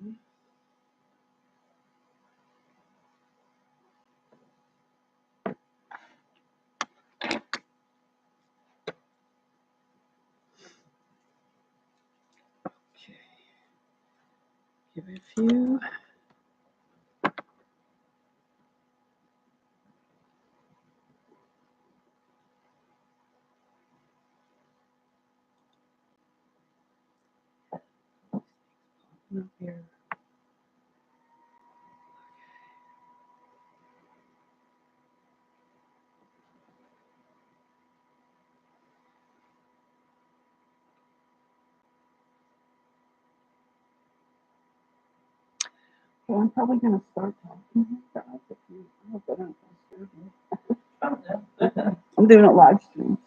Okay. Give it a few. Up here. Well, I'm probably going to start talking. I hope I don't disturb you. I'm doing a live stream.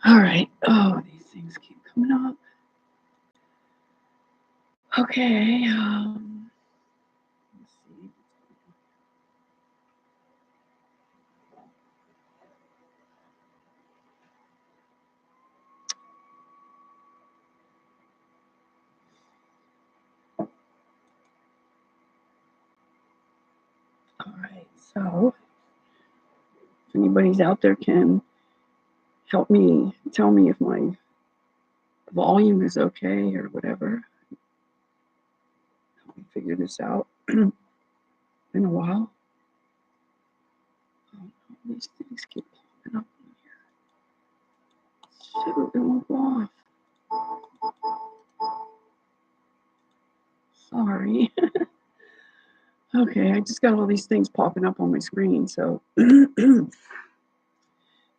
All right. Oh, these things keep coming up. Okay. Let's see. All right. So, if anybody's out there can help me, tell me if my volume is okay or whatever. Help me figure this out. Been a while. Oh, these things keep popping up in here. Shoot, it won't go off. Sorry. Okay, I just got all these things popping up on my screen. So, can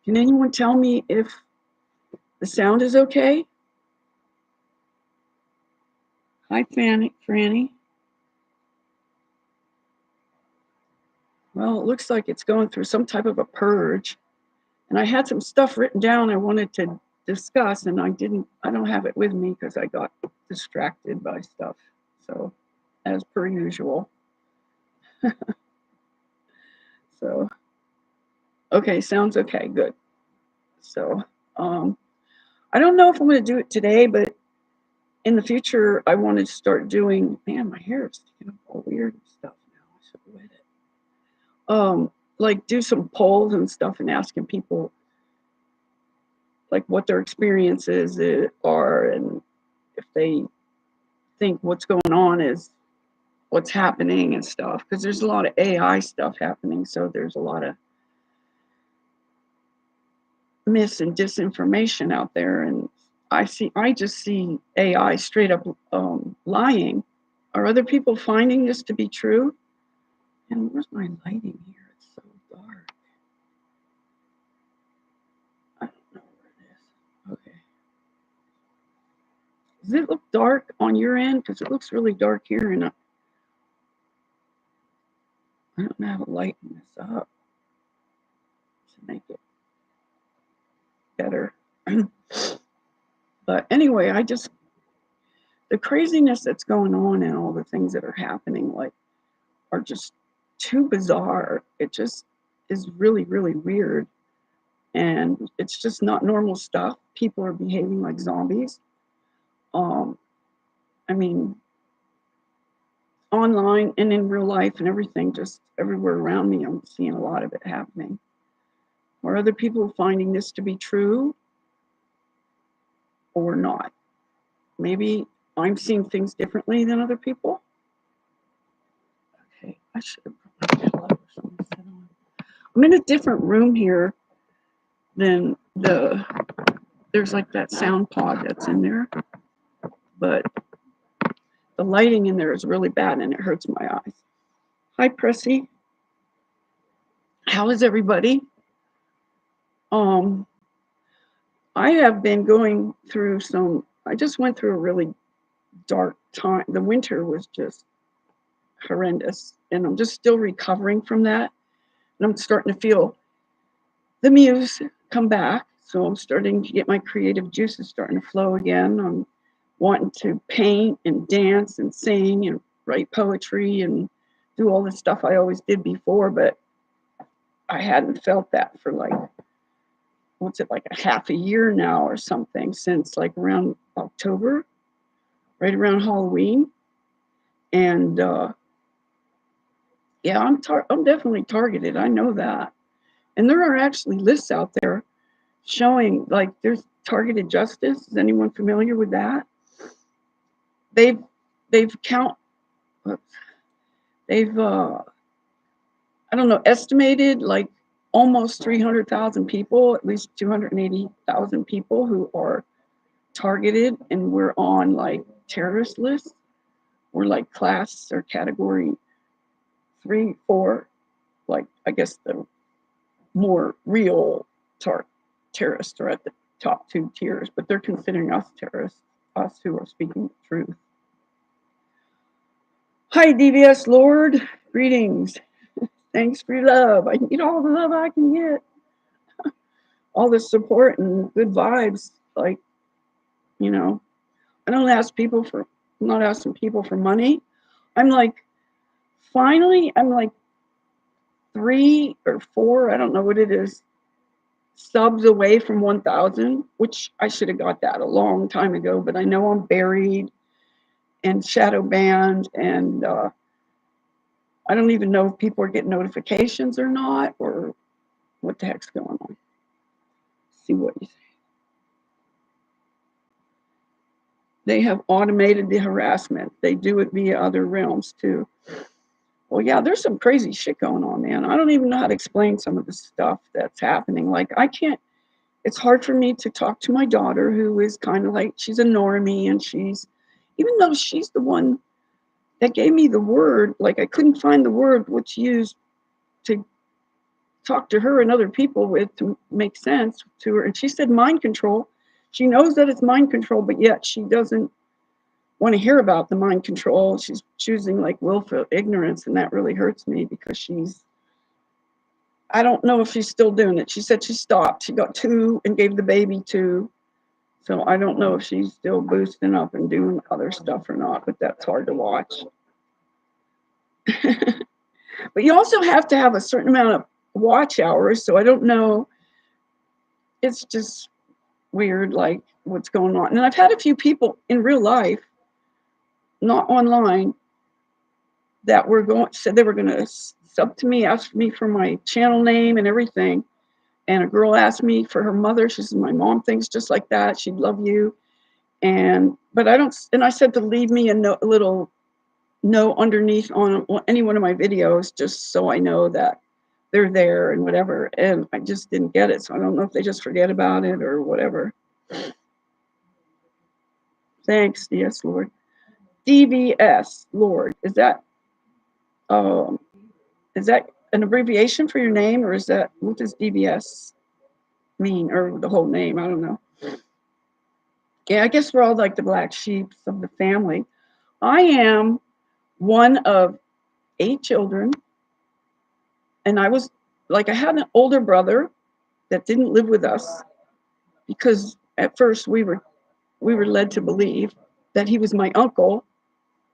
anyone tell me if the sound is okay? Hi, Franny. Well, it looks like it's going through some type of a purge. And I had some stuff written down I wanted to discuss, and I don't have it with me because I got distracted by stuff. So, as per usual. So, okay, sounds okay, good. So, I don't know if I'm going to do it today, but in the future, I want to start doing. Man, my hair is sticking up all weird and stuff now. I should wet it. Like do some polls and stuff and asking people like what their experiences are and if they think what's going on is what's happening and stuff. Because there's a lot of AI stuff happening, so there's a lot of mis and disinformation out there, and I just see AI straight up lying. Are other people finding this to be true? And where's my lighting here? It's so dark. I don't know where it is. Okay. Does it look dark on your end? Because it looks really dark here, and I don't know how to lighten this up to make it better. But anyway, the craziness that's going on and all the things that are happening, like, are just too bizarre. It just is really, really weird. And it's just not normal stuff. People are behaving like zombies. I mean, online and in real life and everything, just everywhere around me, I'm seeing a lot of it happening. Are other people finding this to be true or not? Maybe I'm seeing things differently than other people. Okay, I should have put my pillow or something set on. I'm in a different room here than there's like that sound pod that's in there, but the lighting in there is really bad and it hurts my eyes. Hi, Pressy. How is everybody? I have been going through I just went through a really dark time. The winter was just horrendous, and I'm just still recovering from that. And I'm starting to feel the muse come back. So I'm starting to get my creative juices starting to flow again. I'm wanting to paint and dance and sing and write poetry and do all the stuff I always did before, but I hadn't felt that for like a half a year now or something, since like around October, right around Halloween. And yeah, I'm definitely targeted. I know that. And there are actually lists out there showing, like, there's targeted justice. Is anyone familiar with that? They've they've count they've I don't know, estimated like almost 300,000 people, at least 280,000 people who are targeted, and we're on like terrorist lists. We're like class or category 3, 4, like I guess the more real terrorists are at the top 2 tiers, but they're considering us terrorists, us who are speaking the truth. Hi, DVS Lord. Greetings. Thanks for your love. I need all the love I can get. All the support and good vibes. Like, you know, I don't ask people for, I'm not asking people for money. I'm like, finally, I'm like 3 or 4, I don't know what it is, subs away from 1,000, which I should have got that a long time ago, but I know I'm buried and shadow banned, and I don't even know if people are getting notifications or not, or what the heck's going on. See what you say. They have automated the harassment. They do it via other realms too. Well, yeah, there's some crazy shit going on, man. I don't even know how to explain some of the stuff that's happening. Like, I can't, it's hard for me to talk to my daughter, who is kind of like, she's a normie, and she's, even though she's the one that gave me the word, like I couldn't find the word which used to talk to her and other people with to make sense to her. And she said mind control. She knows that it's mind control, but yet she doesn't want to hear about the mind control. She's choosing like willful ignorance, and that really hurts me because she's, I don't know if she's still doing it. She said she stopped. She got 2 and gave the baby 2. So I don't know if she's still boosting up and doing other stuff or not, but that's hard to watch. But you also have to have a certain amount of watch hours. So I don't know. It's just weird, like what's going on. And I've had a few people in real life, not online, that were going, said they were going to sub to me, ask me for my channel name and everything. And a girl asked me for her mother. She said, my mom thinks just like that. She'd love you. And, but I don't, and I said to leave me a little note underneath on any one of my videos, just so I know that they're there and whatever. And I just didn't get it. So I don't know if they just forget about it or whatever. Thanks, yes, Lord. DVS, Lord, is that an abbreviation for your name, or is that, what does DVS mean, or the whole name? I don't know. Yeah, I guess we're all like the black sheep of the family. I am one of 8 children, and I was like, I had an older brother that didn't live with us because at first we were led to believe that he was my uncle,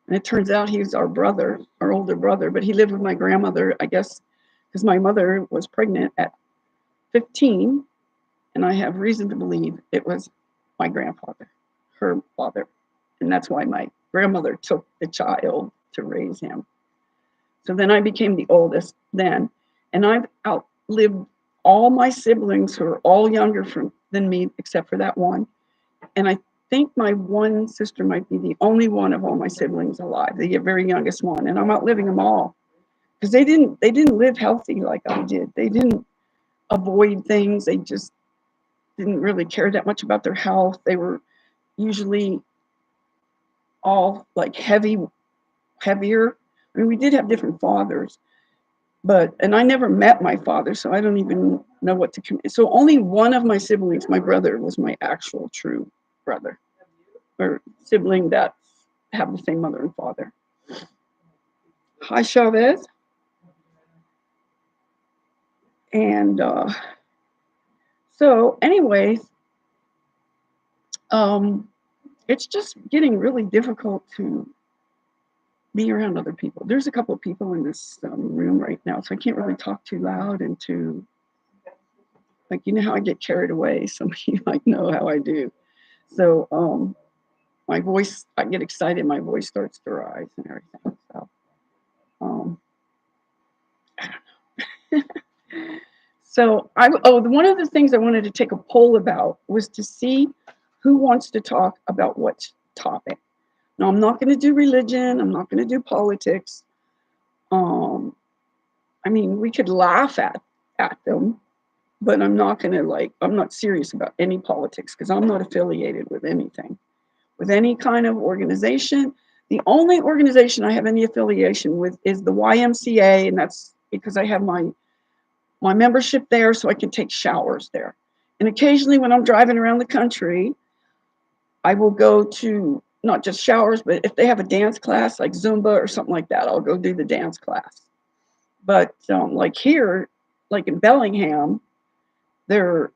and it turns out he was our brother, our older brother, but he lived with my grandmother, I guess, because my mother was pregnant at 15, and I have reason to believe it was my grandfather, her father, and that's why my grandmother took the child to raise him. So then I became the oldest then, and I've outlived all my siblings, who are all younger than me, except for that one. And I think my one sister might be the only one of all my siblings alive, the very youngest one, and I'm outliving them all because they didn't live healthy like I did. They didn't avoid things. They just didn't really care that much about their health. They were usually all like heavier. I mean, we did have different fathers, and I never met my father, so I don't even know what to. So only one of my siblings, my brother, was my actual true brother or sibling that have the same mother and father. Hi, Chavez. And so anyways, it's just getting really difficult to be around other people. There's a couple of people in this room right now, so I can't really talk too loud and too, like, you know how I get carried away. Some of you might know how I do. So my voice, I get excited, my voice starts to rise and everything. So, um, so one of the things I wanted to take a poll about was to see who wants to talk about what topic. Now, I'm not going to do religion. I'm not going to do politics. Um, I mean, we could laugh at them, but I'm not going to I'm not serious about any politics because I'm not affiliated with anything, with any kind of organization. The only organization I have any affiliation with is the YMCA, and that's because I have my membership there so I can take showers there. And occasionally when I'm driving around the country, I will go to not just showers, but if they have a dance class like Zumba or something like that, I'll go do the dance class. But like here, like in Bellingham, there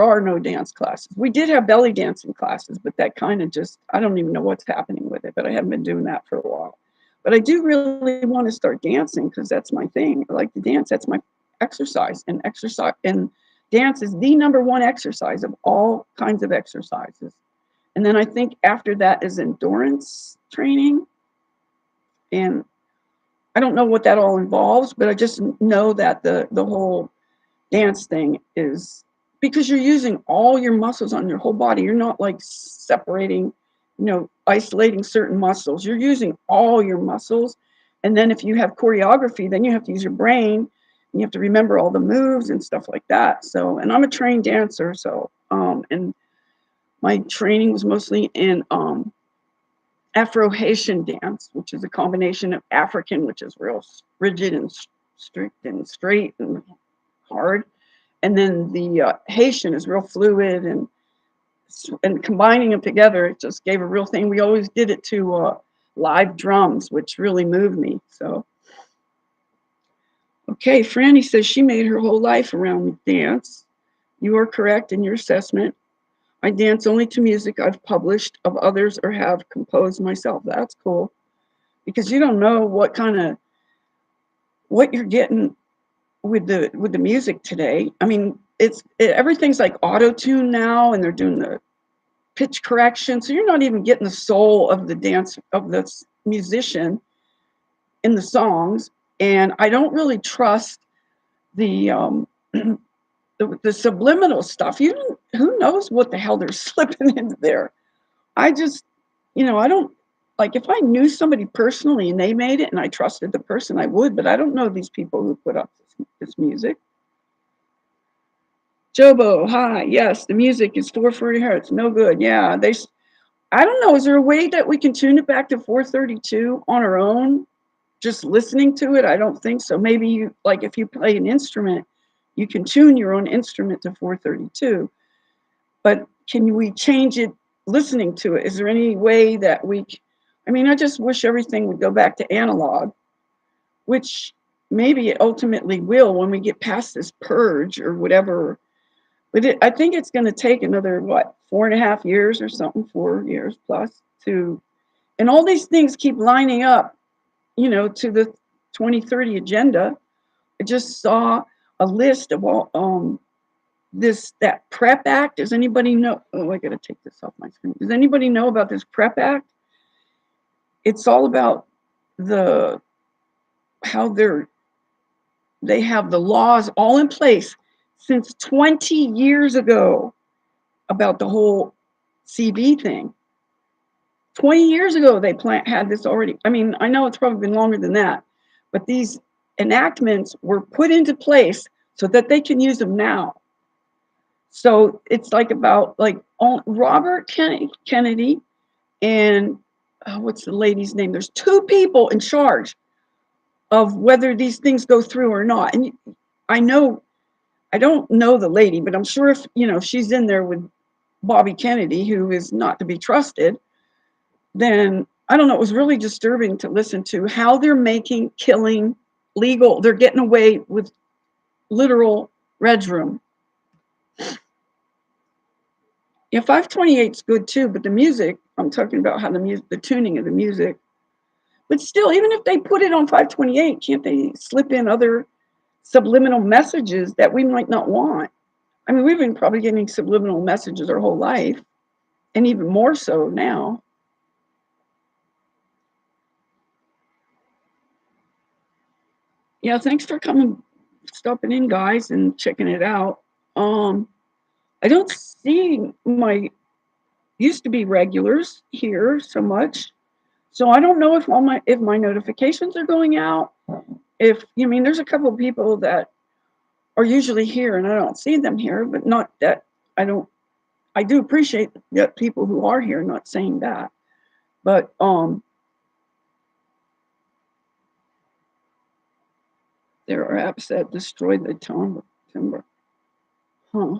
are no dance classes. We did have belly dancing classes, but that kind of just, I don't even know what's happening with it, but I haven't been doing that for a while. But I do really want to start dancing because that's my thing. I like to dance. That's my exercise. And dance is the number one exercise of all kinds of exercises. And then I think after that is endurance training. And I don't know what that all involves, but I just know that the whole dance thing is because you're using all your muscles on your whole body. You're not like separating, isolating certain muscles. You're using all your muscles. And then if you have choreography, then you have to use your brain and you have to remember all the moves and stuff like that. So, and I'm a trained dancer. So, and my training was mostly in Afro-Haitian dance, which is a combination of African, which is real rigid and strict and straight and hard, and then the Haitian is real fluid and combining them together, it just gave a real thing. We always did it to live drums, which really moved me. So, okay, Franny says she made her whole life around dance. You are correct in your assessment. I dance only to music I've published of others or have composed myself. That's cool because you don't know what you're getting with the music today. I mean, everything's like auto-tune now, and they're doing the pitch correction, so you're not even getting the soul of the dance of the musician in the songs. And I don't really trust the the subliminal stuff. Who knows what the hell they're slipping into there. I just, I don't, like, if I knew somebody personally and they made it and I trusted the person, I would, but I don't know these people who put up this music. Jobo, hi. Yes, the music is 440 hertz. No good. Yeah, I don't know. Is there a way that we can tune it back to 432 on our own? Just listening to it? I don't think so. Maybe if you play an instrument, you can tune your own instrument to 432. But can we change it listening to it? Is there any way that I just wish everything would go back to analog, which maybe it ultimately will when we get past this purge or whatever. But I think it's going to take another, 4.5 years or something, 4 years plus and all these things keep lining up, to the 2030 agenda. I just saw a list of all, that PrEP Act. Does anybody know? Oh, I got to take this off my screen. Does anybody know about this PrEP Act? It's all about how they have the laws all in place since 20 years ago about the whole CB thing. 20 years ago, they had this already. I mean, I know it's probably been longer than that, but these enactments were put into place so that they can use them now. So it's about Robert Kennedy and what's the lady's name? There's two people in charge of whether these things go through or not. And I don't know the lady, but I'm sure if she's in there with Bobby Kennedy, who is not to be trusted, then I don't know. It was really disturbing to listen to how they're making killing legal. They're getting away with literal Reg Room. Yeah, 528 is good too, but the music, I'm talking about how the tuning of the music. But still, even if they put it on 528, can't they slip in other subliminal messages that we might not want? I mean, we've been probably getting subliminal messages our whole life, and even more so now. Yeah, thanks for stopping in, guys, and checking it out. Um, I don't see my used to be regulars here so much, so I don't know if my notifications are going out. If you mean, there's a couple of people that are usually here, and I don't see them here, but not that I don't. I do appreciate that people who are here. Not saying that, but there are apps that destroy the timber. Huh.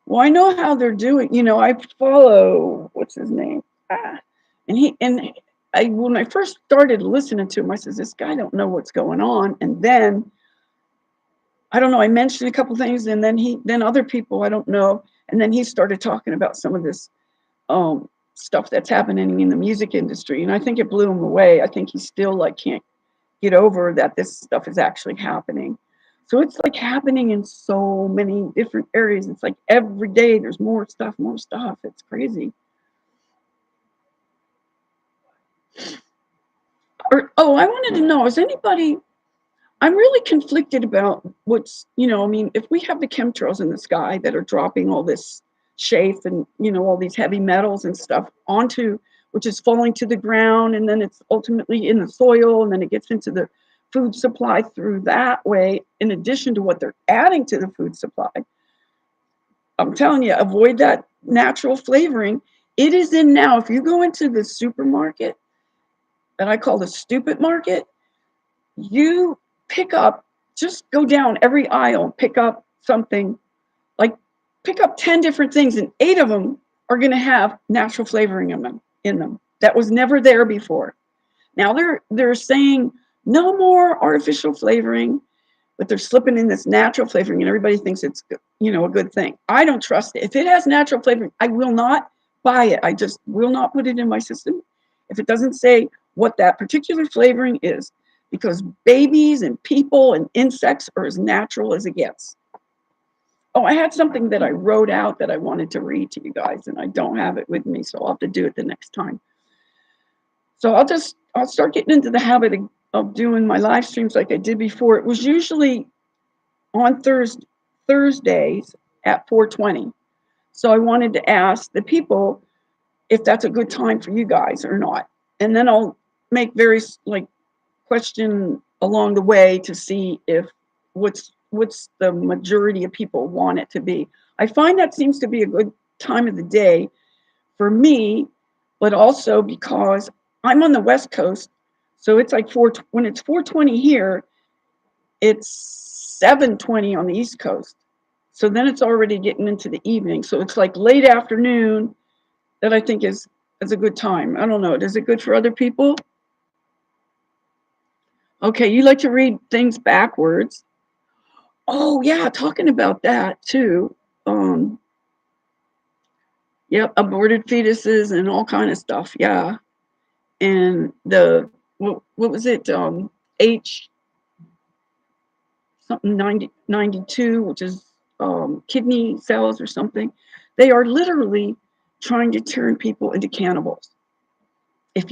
Well, I know how they're doing. I follow what's his name, ah, and I when I first started listening to him, I said, "This guy don't know what's going on." And then I don't know. I mentioned a couple things, and then other people I don't know, and then he started talking about some of this stuff that's happening in the music industry, and I think it blew him away. I think he still like can't get over that this stuff is actually happening. So it's like happening in so many different areas. It's like every day there's more stuff, more stuff. It's crazy. I wanted to know, is anybody, I'm really conflicted about I mean, if we have the chemtrails in the sky that are dropping all this chaff and, all these heavy metals and stuff which is falling to the ground, and then it's ultimately in the soil, and then it gets into the food supply through that way, in addition to what they're adding to the food supply. I'm telling you, avoid that natural flavoring. It is in now. If you go into the supermarket that I call the stupid market, you pick up, just go down every aisle, pick up something, like pick up 10 different things, and 8 of them are going to have natural flavoring in them that was never there before. Now they're saying no more artificial flavoring, but they're slipping in this natural flavoring, and everybody thinks it's a good thing. I don't trust it. If it has natural flavoring, I will not buy it. I just will not put it in my system if it doesn't say what that particular flavoring is, because babies and people and insects are as natural as it gets. Oh, I had something that I wrote out that I wanted to read to you guys, and I don't have it with me, so I'll have to do it the next time. So I'll start getting into the habit of doing my live streams like I did before. It was usually on Thursdays at 4:20. So I wanted to ask the people if that's a good time for you guys or not. And then I'll make various like question along the way to see if what's the majority of people want it to be. I find that seems to be a good time of the day for me, but also because I'm on the West Coast, so it's like when it's 4:20 here, it's 7:20 on the East Coast. So then it's already getting into the evening. So it's like late afternoon that I think is a good time. I don't know. Is it good for other people? Okay, you like to read things backwards. Oh yeah, talking about that too. Yep, aborted fetuses and all kind of stuff. Yeah, and what was it? H something 92, which is kidney cells or something. They are literally trying to turn people into cannibals. If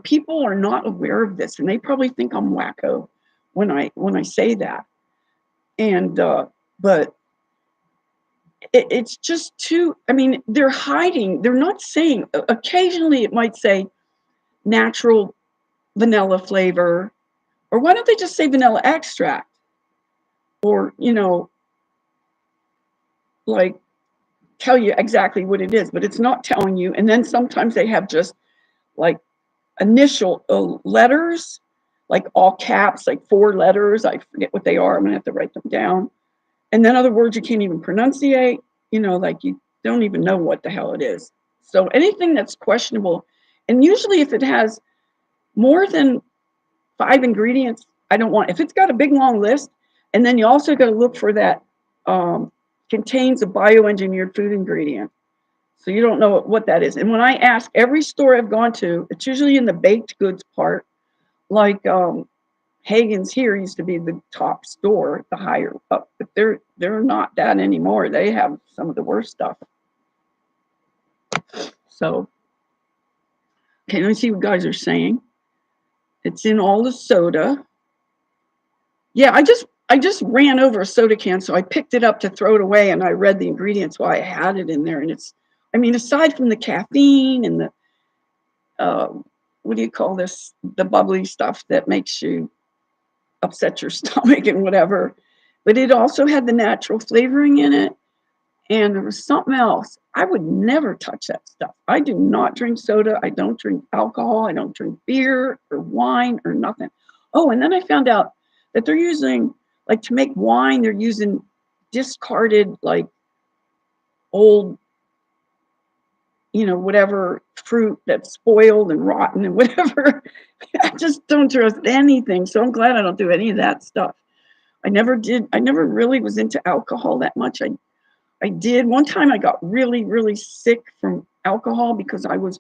people are not aware of this, and they probably think I'm wacko when I say that. And but it's just too. I mean, they're hiding. They're not saying. Occasionally, it might say natural vanilla flavor, or why don't they just say vanilla extract? Or like tell you exactly what it is, but it's not telling you. And then sometimes they have just like initial letters, like all caps, like 4 letters. I forget what they are. I'm gonna have to write them down. And then other words you can't even pronunciate. Like you don't even know what the hell it is. So anything that's questionable, and usually if it has more than 5 ingredients, I don't want. If it's got a big long list, and then you also got to look for that contains a bioengineered food ingredient. So you don't know what that is. And when I ask every store I've gone to, it's usually in the baked goods part. Like Hagen's here used to be the top store, the higher up, but they're not that anymore. They have some of the worst stuff. So okay, let me see what guys are saying. It's in all the soda. Yeah, I just ran over a soda can, so I picked it up to throw it away, and I read the ingredients while I had it in there, and it's, I mean, aside from the caffeine and the uh, what do you call this? The bubbly stuff that makes you upset your stomach and whatever, but it also had the natural flavoring in it, and there was something else. I would never touch that stuff. I do not drink soda. I don't drink alcohol. I don't drink beer or wine or nothing. Oh, and then I found out that they're using, like, to make wine, they're using discarded, like, old, whatever fruit that's spoiled and rotten and whatever. I just don't trust anything. So I'm glad I don't do any of that stuff. I never really was into alcohol that much. I did. One time I got really, really sick from alcohol because I was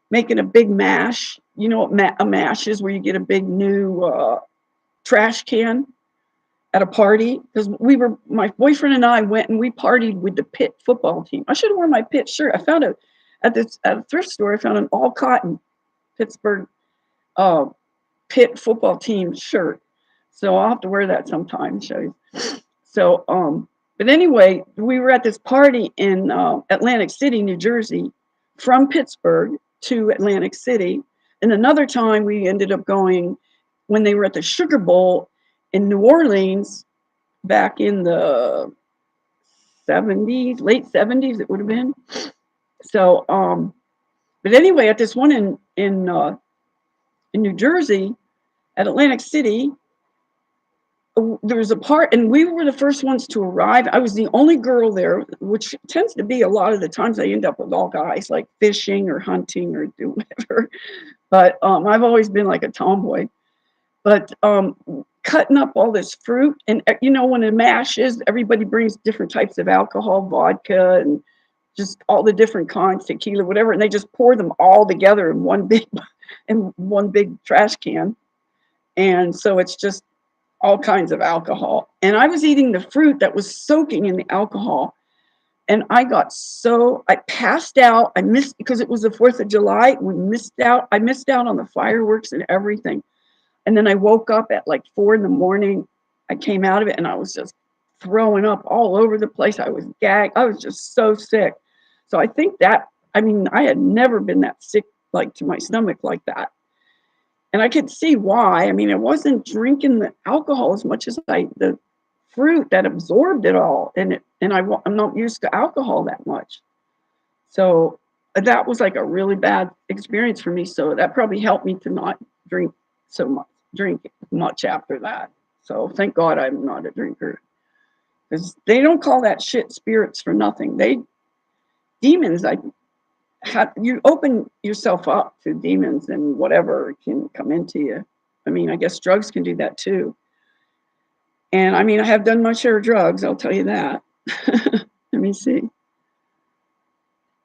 making a big mash. You know what a mash is, where you get a big new trash can at a party. Because my boyfriend and I went and we partied with the Pitt football team. I should have worn my Pitt shirt. I found at a thrift store. I found an all cotton Pittsburgh uh, Pitt football team shirt. So I'll have to wear that sometime and show you. So, but anyway, we were at this party in Atlantic City, New Jersey, from Pittsburgh to Atlantic City. And another time we ended up going when they were at the Sugar Bowl in New Orleans back in the 70s, late 70s, it would have been. So, but anyway, at this one in New Jersey, at Atlantic City, there was a part, and we were the first ones to arrive. I was the only girl there, which tends to be a lot of the times I end up with all guys, like fishing or hunting or do whatever. But I've always been like a tomboy. But cutting up all this fruit, and when a mash is, everybody brings different types of alcohol, vodka, and just all the different kinds, tequila, whatever, and they just pour them all together in one big trash can. And so it's just all kinds of alcohol. And I was eating the fruit that was soaking in the alcohol. And I passed out. I missed, because it was the 4th of July. I missed out on the fireworks and everything. And then I woke up at like 4 in the morning. I came out of it and I was just throwing up all over the place. I was gagged. I was just so sick. So I think I had never been that sick, like to my stomach like that. And I could see why. I mean, I wasn't drinking the alcohol as much as the fruit that absorbed it all. And I'm not used to alcohol that much. So that was like a really bad experience for me. So that probably helped me to not drink much after that. So thank God I'm not a drinker, because they don't call that shit spirits for nothing. Demons, you open yourself up to demons and whatever can come into you. I mean, I guess drugs can do that too. And I mean, I have done my share of drugs, I'll tell you that. Let me see.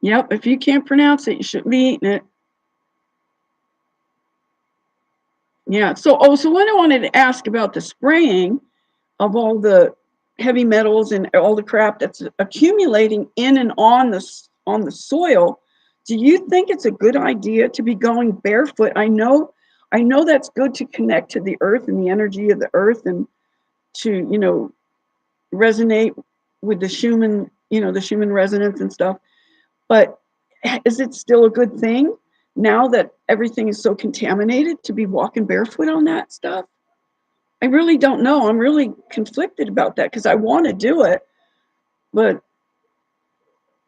Yep, if you can't pronounce it, you shouldn't be eating it. Yeah, so what I wanted to ask about the spraying of all the heavy metals and all the crap that's accumulating in and on the soil. Do you think it's a good idea to be going barefoot? I know that's good to connect to the earth and the energy of the earth, and to, resonate with the Schumann resonance and stuff. But is it still a good thing now that everything is so contaminated to be walking barefoot on that stuff? I really don't know. I'm really conflicted about that because I want to do it, but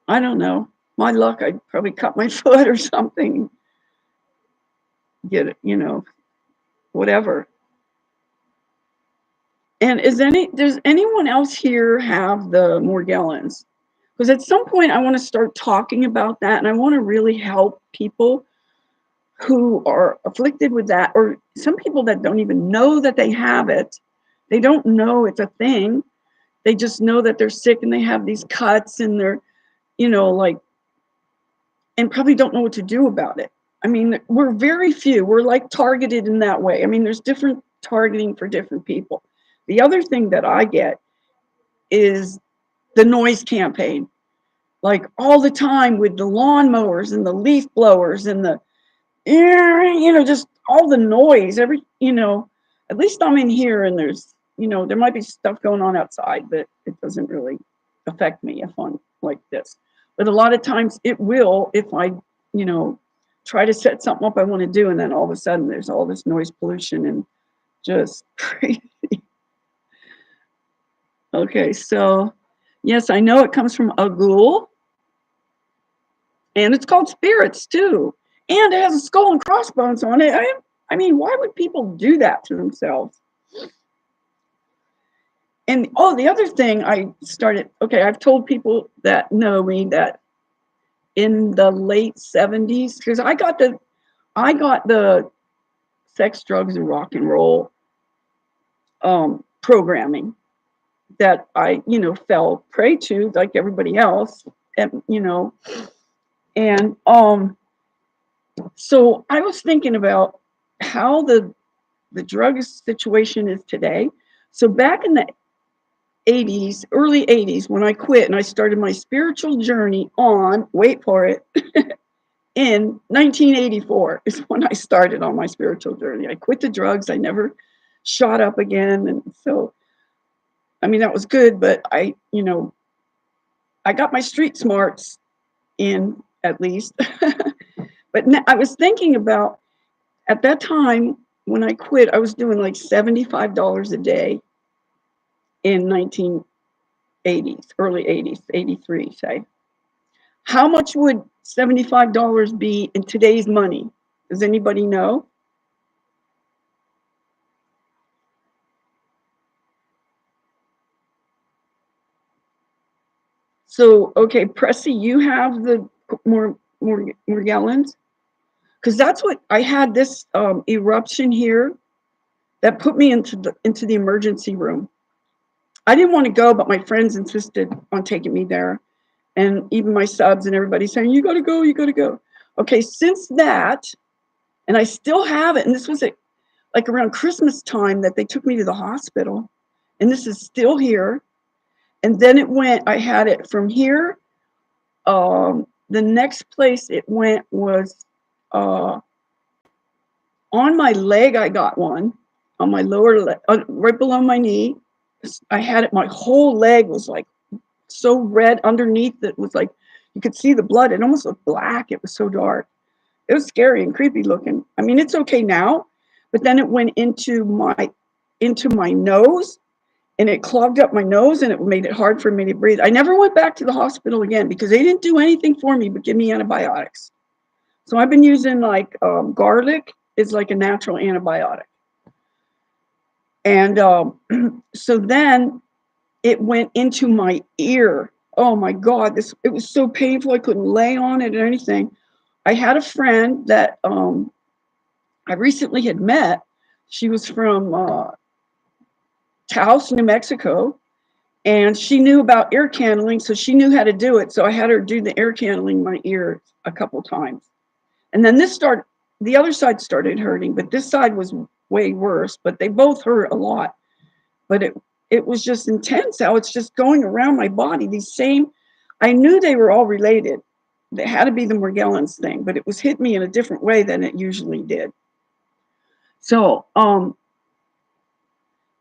I don't know. My luck, I'd probably cut my foot or something. Get it, whatever. And does anyone else here have the Morgellons? Because at some point I want to start talking about that, and I want to really help people who are afflicted with that, or some people that don't even know that they have it. They don't know it's a thing. They just know that they're sick and they have these cuts and they're, like, and probably don't know what to do about it. I mean, we're very few. We're like targeted in that way. I mean, there's different targeting for different people. The other thing that I get is the noise campaign, like all the time with the lawnmowers and the leaf blowers and the, just all the noise, at least I'm in here and there's, there might be stuff going on outside, but it doesn't really affect me if I'm like this. But a lot of times it will if I, try to set something up I want to do, and then all of a sudden there's all this noise pollution and just crazy. Okay, so yes, I know it comes from a ghoul, and it's called spirits too, and it has a skull and crossbones on it. I mean, why would people do that to themselves? And the other thing I've told people that know me that in the late 70s, because I got the sex, drugs, and rock and roll programming that I, fell prey to like everybody else, and and so I was thinking about how the drug situation is today. So back in the 80s, early 80s, when I quit and I started my spiritual journey on, wait for it, in 1984 is when I started on my spiritual journey. I quit the drugs. I never shot up again. And so, I mean, that was good, but I got my street smarts in at least. But I was thinking about, at that time when I quit, I was doing like $75 a day in 1980s, early 80s, 83, say. How much would $75 be in today's money? Does anybody know? So, okay, Pressy, you have the more gallons? Because that's what I had, this eruption here that put me into the emergency room. I didn't want to go, but my friends insisted on taking me there, and even my subs and everybody saying, "You got to go, you got to go." Okay, since that, and I still have it, and this was like around Christmas time that they took me to the hospital, and this is still here. And then I had it from here. The next place it went was on my leg. I got one on my lower leg, right below my knee. I had it, my whole leg was like so red underneath. It was like you could see the blood. It almost looked black. It was so dark. It was scary and creepy looking. I mean, it's okay now, but then it went into my nose, and it clogged up my nose, and it made it hard for me to breathe. I never went back to the hospital again because they didn't do anything for me but give me antibiotics. So I've been using like garlic is like a natural antibiotic. And so then it went into my ear. Oh my God, it was so painful. I couldn't lay on it or anything. I had a friend that I recently had met. She was from Taos, New Mexico, and she knew about air candling, so she knew how to do it. So I had her do the air candling in my ear a couple times. And then the other side started hurting, but this side was way worse, but they both hurt a lot. But it was just intense how it's just going around my body. I knew they were all related. It had to be the Morgellons thing, but it was hit me in a different way than it usually did. So let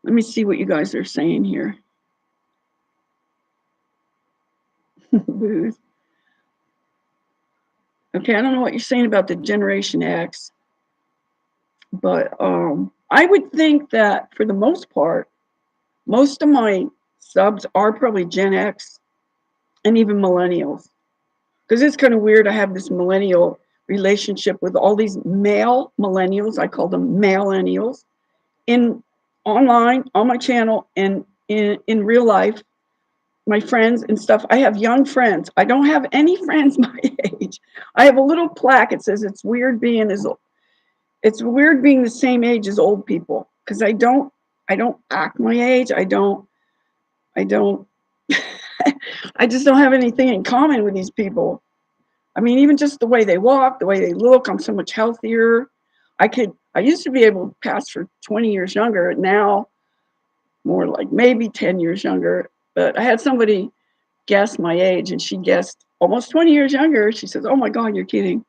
me see what you guys are saying here. Okay, I don't know what you're saying about the Generation X, but I would think that for the most part, most of my subs are probably Gen X and even millennials. Because it's kind of weird. I have this millennial relationship with all these male millennials. I call them millennials online, on my channel, and in real life. My friends and stuff. I have young friends. I don't have any friends my age. I have a little plaque. It says it's weird being the same age as old people, because I don't act my age. I don't I just don't have anything in common with these people. I mean, even just the way they walk, the way they look, I'm so much healthier. I used to be able to pass for 20 years younger. Now more like maybe 10 years younger. But I had somebody guess my age, and she guessed almost 20 years younger. She says, "Oh my God, you're kidding."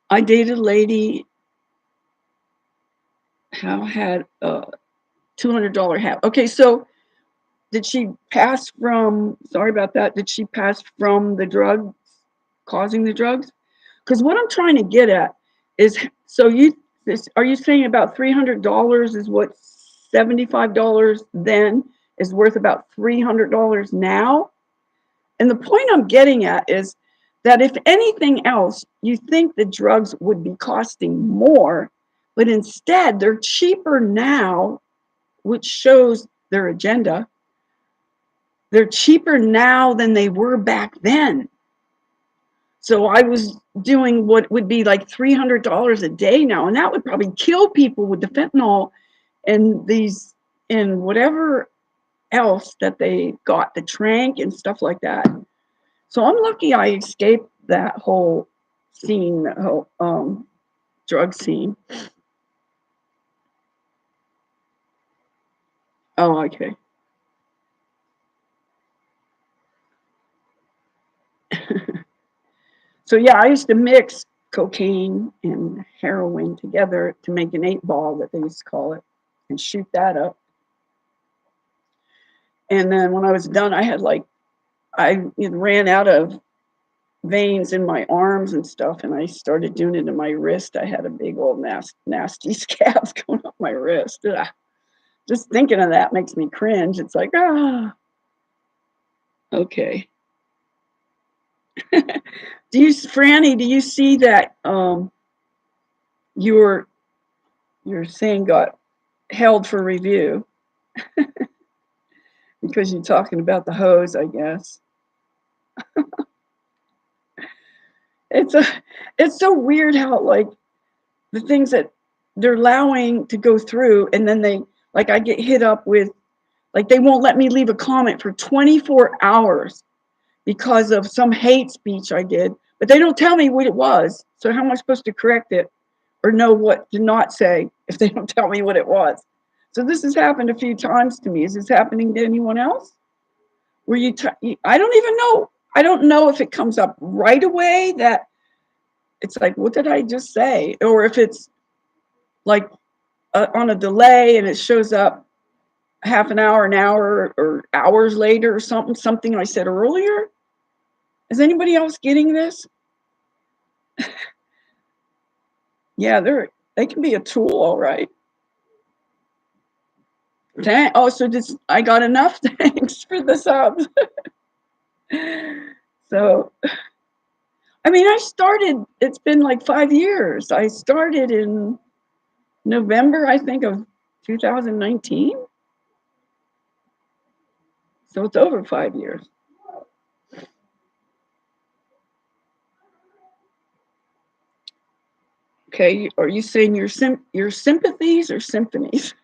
I dated a lady. Hal had a $200 hat. Okay, so did she pass from, sorry about that, did she pass from the drug, causing the drugs? Because what I'm trying to get at is, so are you saying about $300 is what $75 then is worth about $300 now? And the point I'm getting at is that if anything else, you think the drugs would be costing more, but instead they're cheaper now, which shows their agenda. They're cheaper now than they were back then. So I was doing what would be like $300 a day now, and that would probably kill people with the fentanyl and these and whatever else that they got, the trank and stuff like that. So I'm lucky I escaped that whole scene, that whole drug scene. Oh, okay. So yeah, I used to mix cocaine and heroin together to make an 8-ball that they used to call it, and shoot that up. And then when I was done, I ran out of veins in my arms and stuff, and I started doing it in my wrist. I had a big old nasty scabs going up my wrist. Ugh. Just thinking of that makes me cringe. It's like, okay. Franny, do you see that your thing got held for review because you're talking about the hose, I guess. It's a it's so weird how like the things that they're allowing to go through, and then they, like, I get hit up with, like, they won't let me leave a comment for 24 hours because of some hate speech I did, but they don't tell me what it was. So how am I supposed to correct it or know what to not say if they don't tell me what it was? So this has happened a few times to me. Is this happening to anyone else? Where I don't even know. I don't know if it comes up right away that it's like, what did I just say? Or if it's like on a delay and it shows up half an hour or hours later or something I said earlier. Is anybody else getting this? Yeah, they can be a tool, all right. Oh, so I got enough? Thanks for the subs. So, I mean, it's been like 5 years. I started in November, I think, of 2019. So it's over 5 years. Okay, are you saying your sympathies or symphonies?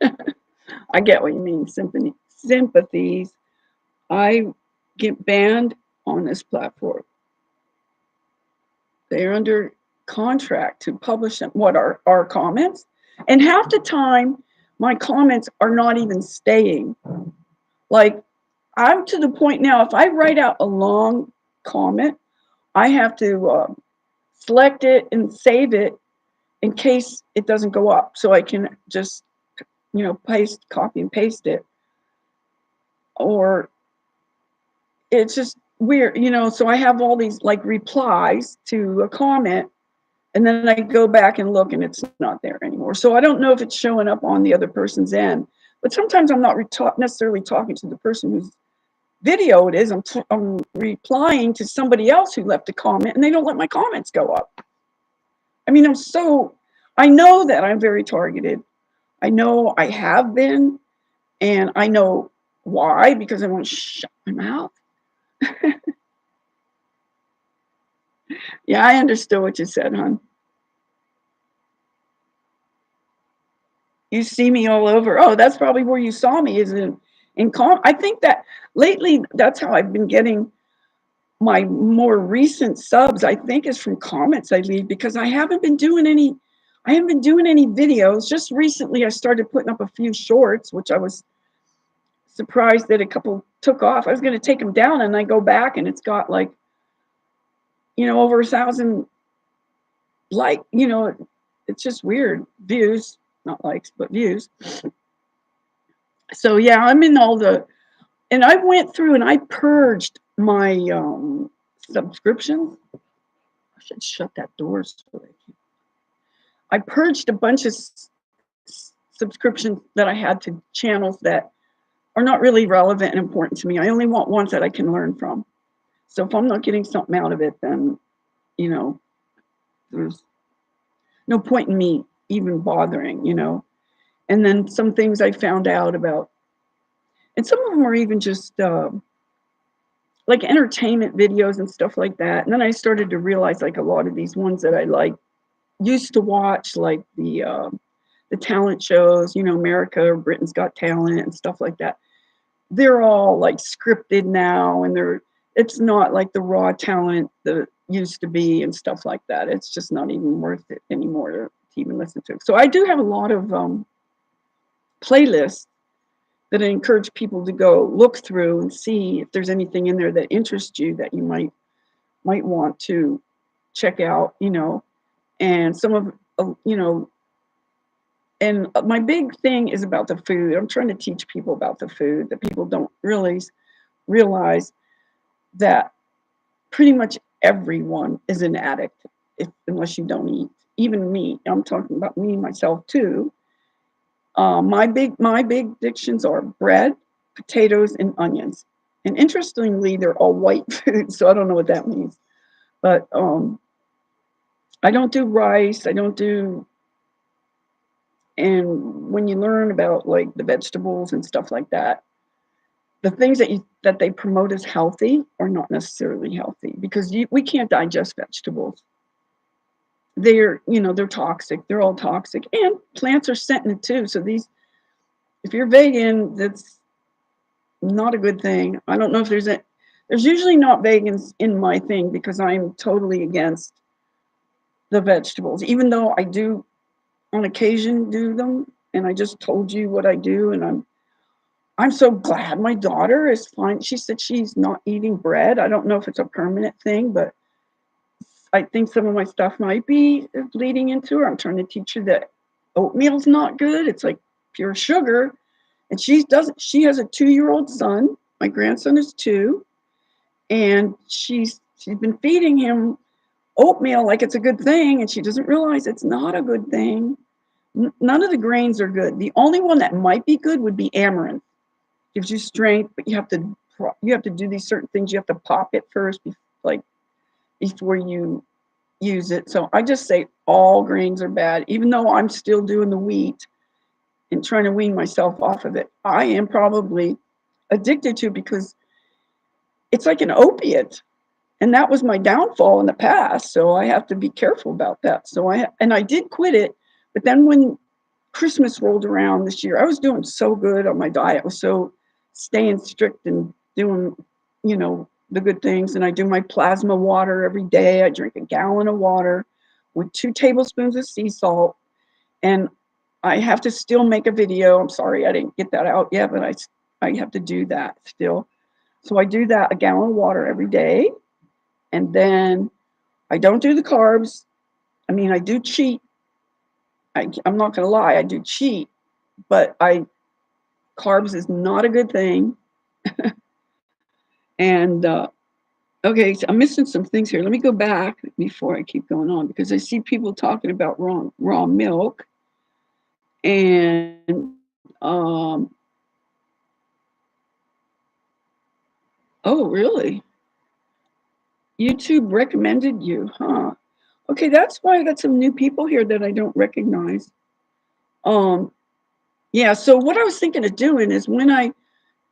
I get what you mean, sympathies. I get banned on this platform. They're under contract to publish them. What are our comments? And half the time, my comments are not even staying. Like, I'm to the point now, if I write out a long comment, I have to select it and save it in case it doesn't go up. So I can just, copy and paste it. Or it's just weird, so I have all these like replies to a comment, and then I go back and look and it's not there anymore. So I don't know if it's showing up on the other person's end, but sometimes I'm not necessarily talking to the person whose video it is. I'm replying to somebody else who left a comment, and they don't let my comments go up. I mean, I know that I'm very targeted. I know I have been, and I know why, because I want to shut my mouth. Yeah, I understood what you said, hon. You see me all over. Oh, that's probably where you saw me, is in I think that lately that's how I've been getting my more recent subs, I think, is from comments I leave, because I haven't been doing any videos. Just recently I started putting up a few shorts, which I was surprised that a couple took off. I was going to take them down, and I go back and it's got like, over 1,000 it's just weird views. not likes, but views. So yeah, I'm in all the, and I went through and I purged my subscriptions. I should shut that door so I purged a bunch of subscriptions that I had to channels that are not really relevant and important to me. I only want ones that I can learn from. So if I'm not getting something out of it, then, you know, there's no point in me even bothering, you know. And then some things I found out about, and some of them are even just like entertainment videos and stuff like that. And then I started to realize like a lot of these ones that I like used to watch, like the talent shows, you know, America or Britain's Got Talent and stuff like that. They're all like scripted now, and it's not like the raw talent that used to be and stuff like that. It's just not even worth it anymore to even listen to. So I do have a lot of playlists that I encourage people to go look through and see if there's anything in there that interests you that you might want to check out, you know. And some of you know, and my big thing is about the food. I'm trying to teach people about the food, that people don't really realize that pretty much everyone is an addict unless you don't eat. Even me. I'm talking about me myself too. My big addictions are bread, potatoes, and onions. And interestingly, they're all white food, so I don't know what that means. But I don't do rice. I don't do. And when you learn about like the vegetables and stuff like that, the things that they promote as healthy are not necessarily healthy, because we can't digest vegetables. They're, you know, they're toxic. They're all toxic, and plants are sentient too. So if you're vegan, that's not a good thing. I don't know if there's usually not vegans in my thing, because I'm totally against the vegetables, even though I do on occasion do them. And I just told you what I do, and I'm so glad my daughter is fine. She said she's not eating bread. I don't know if it's a permanent thing, but I think some of my stuff might be bleeding into her. I'm trying to teach her that oatmeal's not good. It's like pure sugar. And she has a 2-year-old son. My grandson is 2. And she's been feeding him oatmeal like it's a good thing, and she doesn't realize it's not a good thing. None of the grains are good. The only one that might be good would be amaranth. Gives you strength, but you have to do these certain things. You have to pop it first, like before you use it. So I just say all grains are bad, even though I'm still doing the wheat and trying to wean myself off of it. I am probably addicted to it because it's like an opiate, and that was my downfall in the past. So I have to be careful about that. So I did quit it, but then when Christmas rolled around this year, I was doing so good on my diet. I was so staying strict and doing, you know, the good things. And I do my plasma water every day. I drink a gallon of water with 2 tablespoons of sea salt. And I have to still make a video. I'm sorry I didn't get that out yet, but I have to do that still. So I do that, a gallon of water every day. And then I don't do the carbs. I mean, I do cheat. I'm not going to lie, I do cheat, but carbs is not a good thing. And okay, so I'm missing some things here. Let me go back before I keep going on, because I see people talking about raw milk. And oh, really? YouTube recommended you, huh? Okay, that's why I got some new people here that I don't recognize. Yeah, so what I was thinking of doing is, when I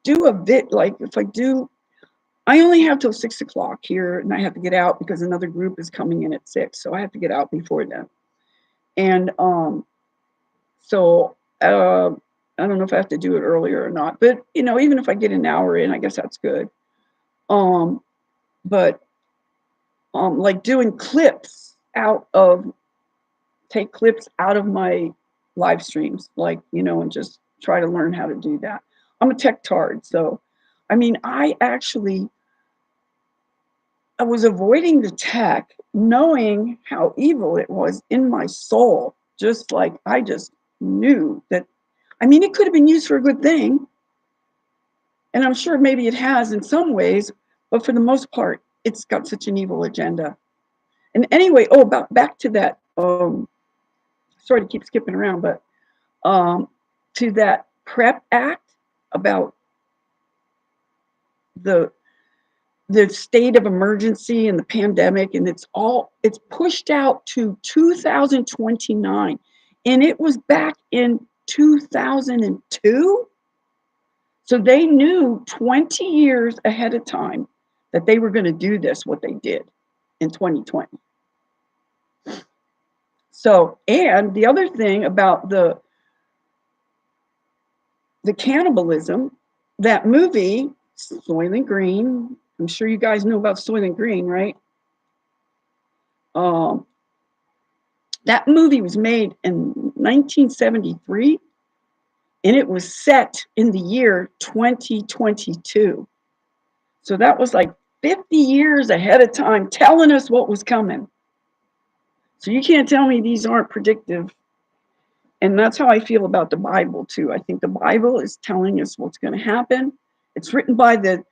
do a bit, like if I only have till 6 o'clock here, and I have to get out because another group is coming in at 6, so I have to get out before then. And so I don't know if I have to do it earlier or not, but you know, even if I get an hour in, I guess that's good. But like doing take clips out of my live streams, like, you know, and just try to learn how to do that. I'm a tech tard, so I mean, I was avoiding the tech, knowing how evil it was in my soul. Just like I just knew that, I mean, it could have been used for a good thing. And I'm sure maybe it has in some ways, but for the most part, it's got such an evil agenda. And anyway, about back to that, sorry to keep skipping around, but um, to that PrEP Act about the the state of emergency and the pandemic, and it's pushed out to 2029, and it was back in 2002. So they knew 20 years ahead of time that they were going to do this, what they did in 2020. So, and the other thing about the cannibalism, that movie, Soylent Green, I'm sure you guys know about Soylent Green, right? Um, that movie was made in 1973, and it was set in the year 2022. So that was like 50 years ahead of time telling us what was coming. So you can't tell me these aren't predictive. And that's how I feel about the Bible too. I think the Bible is telling us what's going to happen. It's written by the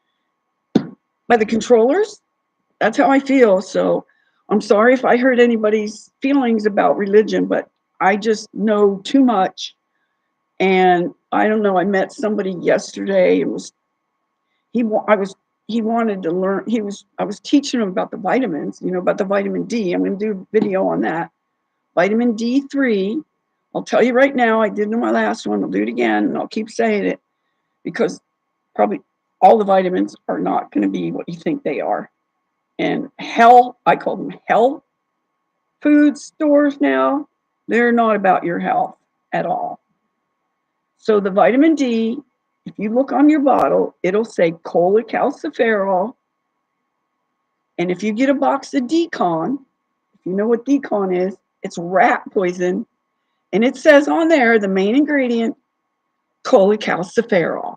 controllers. That's how I feel. So I'm sorry if I hurt anybody's feelings about religion, but I just know too much. And I don't know. I met somebody yesterday. It was he. I was he wanted to learn. I was teaching him about the vitamins. About the vitamin D. I'm going to do a video on that. Vitamin D3. I'll tell you right now. I did in my last one. I'll do it again, and I'll keep saying it because probably all the vitamins are not going to be what you think they are. And I call them health food stores now. They're not about your health at all. So the vitamin D, if you look on your bottle, it'll say cholecalciferol. And if you get a box of decon, if you know what decon is, it's rat poison. And it says on there, the main ingredient, cholecalciferol.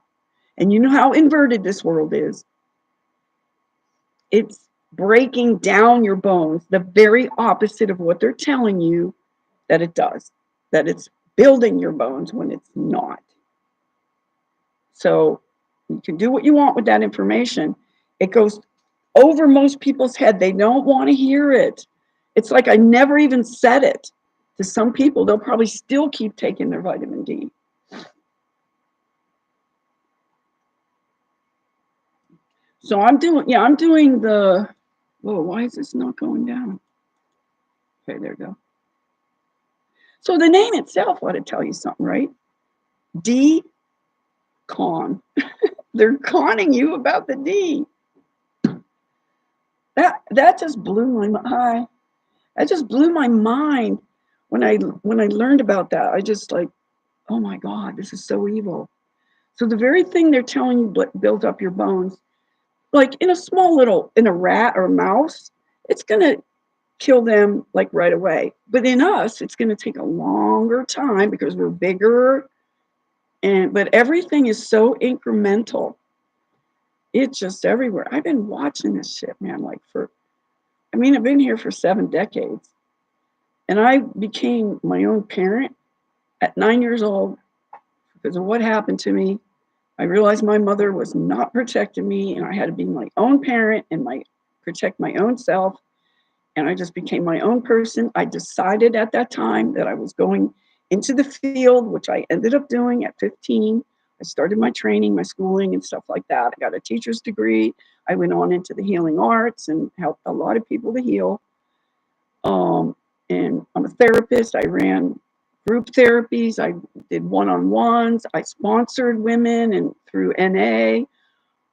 And you know how inverted this world is. It's breaking down your bones, the very opposite of what they're telling you that it does, that it's building your bones when it's not. So you can do what you want with that information. It goes over most people's head. They don't want to hear it. It's like I never even said it. To some people, they'll probably still keep taking their vitamin D. So I'm doing the, whoa, why is this not going down? Okay, there we go. So the name itself ought to tell you something, right? D-con. They're conning you about the D. That just blew my mind. That just blew my mind when I learned about that. I just like, oh my God, this is so evil. So the very thing they're telling you built up your bones, like in a rat or a mouse, it's gonna kill them like right away. But in us, it's gonna take a longer time because we're bigger, but everything is so incremental. It's just everywhere. I've been watching this shit, man, I've been here for 7 decades. And I became my own parent at 9 years old because of what happened to me. I realized my mother was not protecting me, and I had to be my own parent and protect my own self. And I just became my own person. I decided at that time that I was going into the field, which I ended up doing at 15. I started my training, my schooling, and stuff like that. I got a teacher's degree. I went on into the healing arts and helped a lot of people to heal. And I'm a therapist. I ran group therapies. I did one-on-ones. I sponsored women and through NA,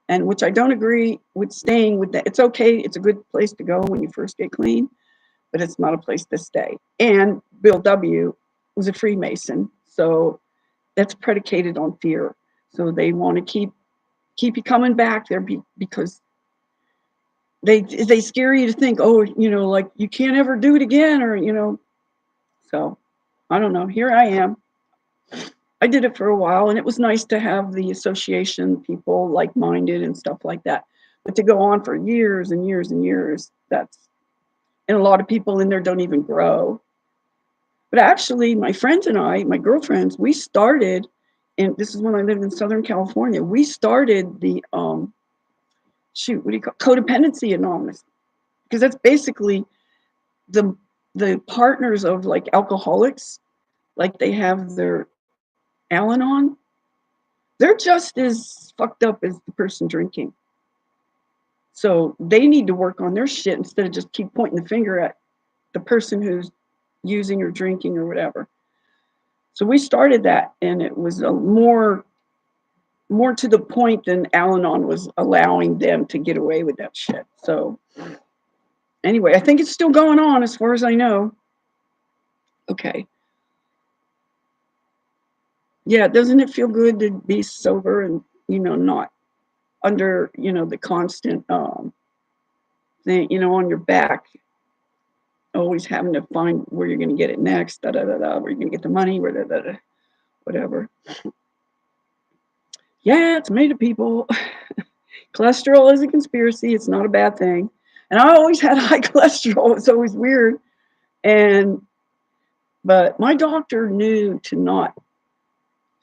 and which I don't agree with staying with that. It's okay. It's a good place to go when you first get clean, but it's not a place to stay. And Bill W. was a Freemason, so that's predicated on fear. So they want to keep you coming back there because they scare you to think, oh, like you can't ever do it again, or So I don't know. Here I am. I did it for a while, and it was nice to have the association, people like-minded and stuff like that. But to go on for years and years and years, and a lot of people in there don't even grow. But actually, my friends and I, my girlfriends, we started, and this is when I lived in Southern California. We started the shoot, what do you call Codependency Anonymous, because that's basically the the partners of like alcoholics, like they have their Al-Anon. They're just as fucked up as the person drinking. So they need to work on their shit instead of just keep pointing the finger at the person who's using or drinking or whatever. So we started that, and it was a more to the point than Al-Anon was allowing them to get away with that shit. So anyway, I think it's still going on as far as I know. Okay. Yeah, doesn't it feel good to be sober and, not under, the constant thing, on your back, always having to find where you're going to get it next, where you're going to get the money, whatever. Yeah, it's made of people. Cholesterol is a conspiracy. It's not a bad thing. And I always had high cholesterol. It's always weird. But my doctor knew to not.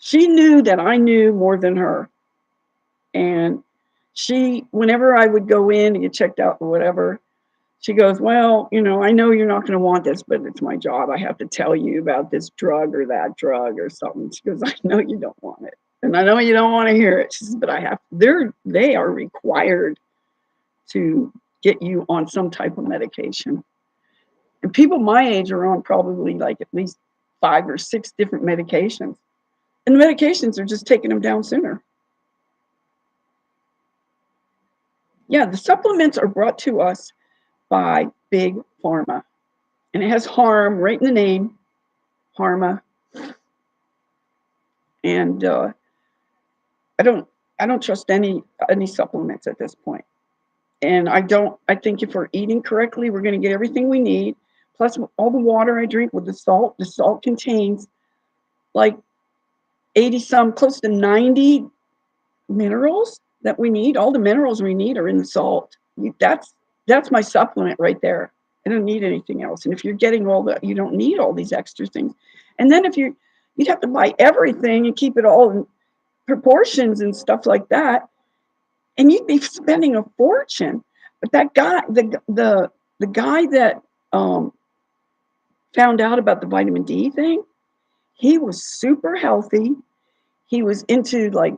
She knew that I knew more than her. And whenever I would go in and get checked out or whatever, she goes, well, I know you're not going to want this, but it's my job. I have to tell you about this drug or that drug or something. She goes, I know you don't want it. And I know you don't want to hear it. She says, but they are required to get you on some type of medication. And people my age are on probably like at least 5 or 6 different medications. And the medications are just taking them down sooner. Yeah, the supplements are brought to us by Big Pharma. And it has harm right in the name, Pharma. And I don't trust any supplements at this point. And I think if we're eating correctly, we're going to get everything we need. Plus all the water I drink with the salt contains like 80 some, close to 90 minerals that we need. All the minerals we need are in the salt. That's my supplement right there. I don't need anything else. And if you're getting you don't need all these extra things. And then you'd have to buy everything and keep it all in proportions and stuff like that. And you'd be spending a fortune. But that guy, the guy that found out about the vitamin D thing, he was super healthy. He was into like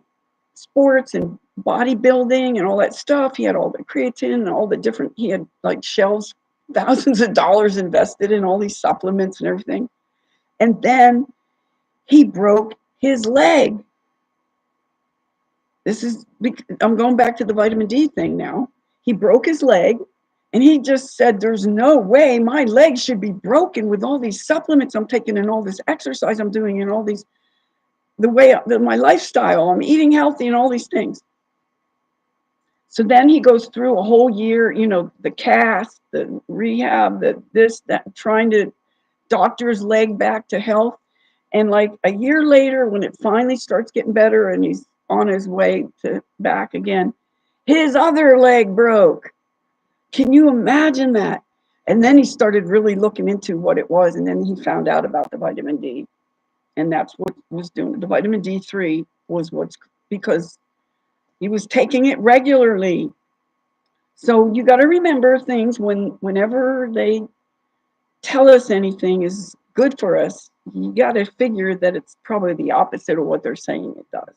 sports and bodybuilding and all that stuff. He had all the creatine and all the different, he had like shelves, thousands of dollars invested in all these supplements and everything. And then he broke his leg. I'm going back to the vitamin D thing now. He broke his leg and he just said, there's no way my leg should be broken with all these supplements I'm taking and all this exercise I'm doing and all these, my lifestyle, I'm eating healthy and all these things. So then he goes through a whole year, the cast, the rehab, that, trying to doctor his leg back to health. And like a year later, when it finally starts getting better and he's on his way to back again, his other leg broke. Can you imagine that? And then he started really looking into what it was. And then he found out about the vitamin D. And that's what was doing it. The vitamin D3 was because he was taking it regularly. So you got to remember things whenever they tell us anything is good for us, you got to figure that it's probably the opposite of what they're saying it does.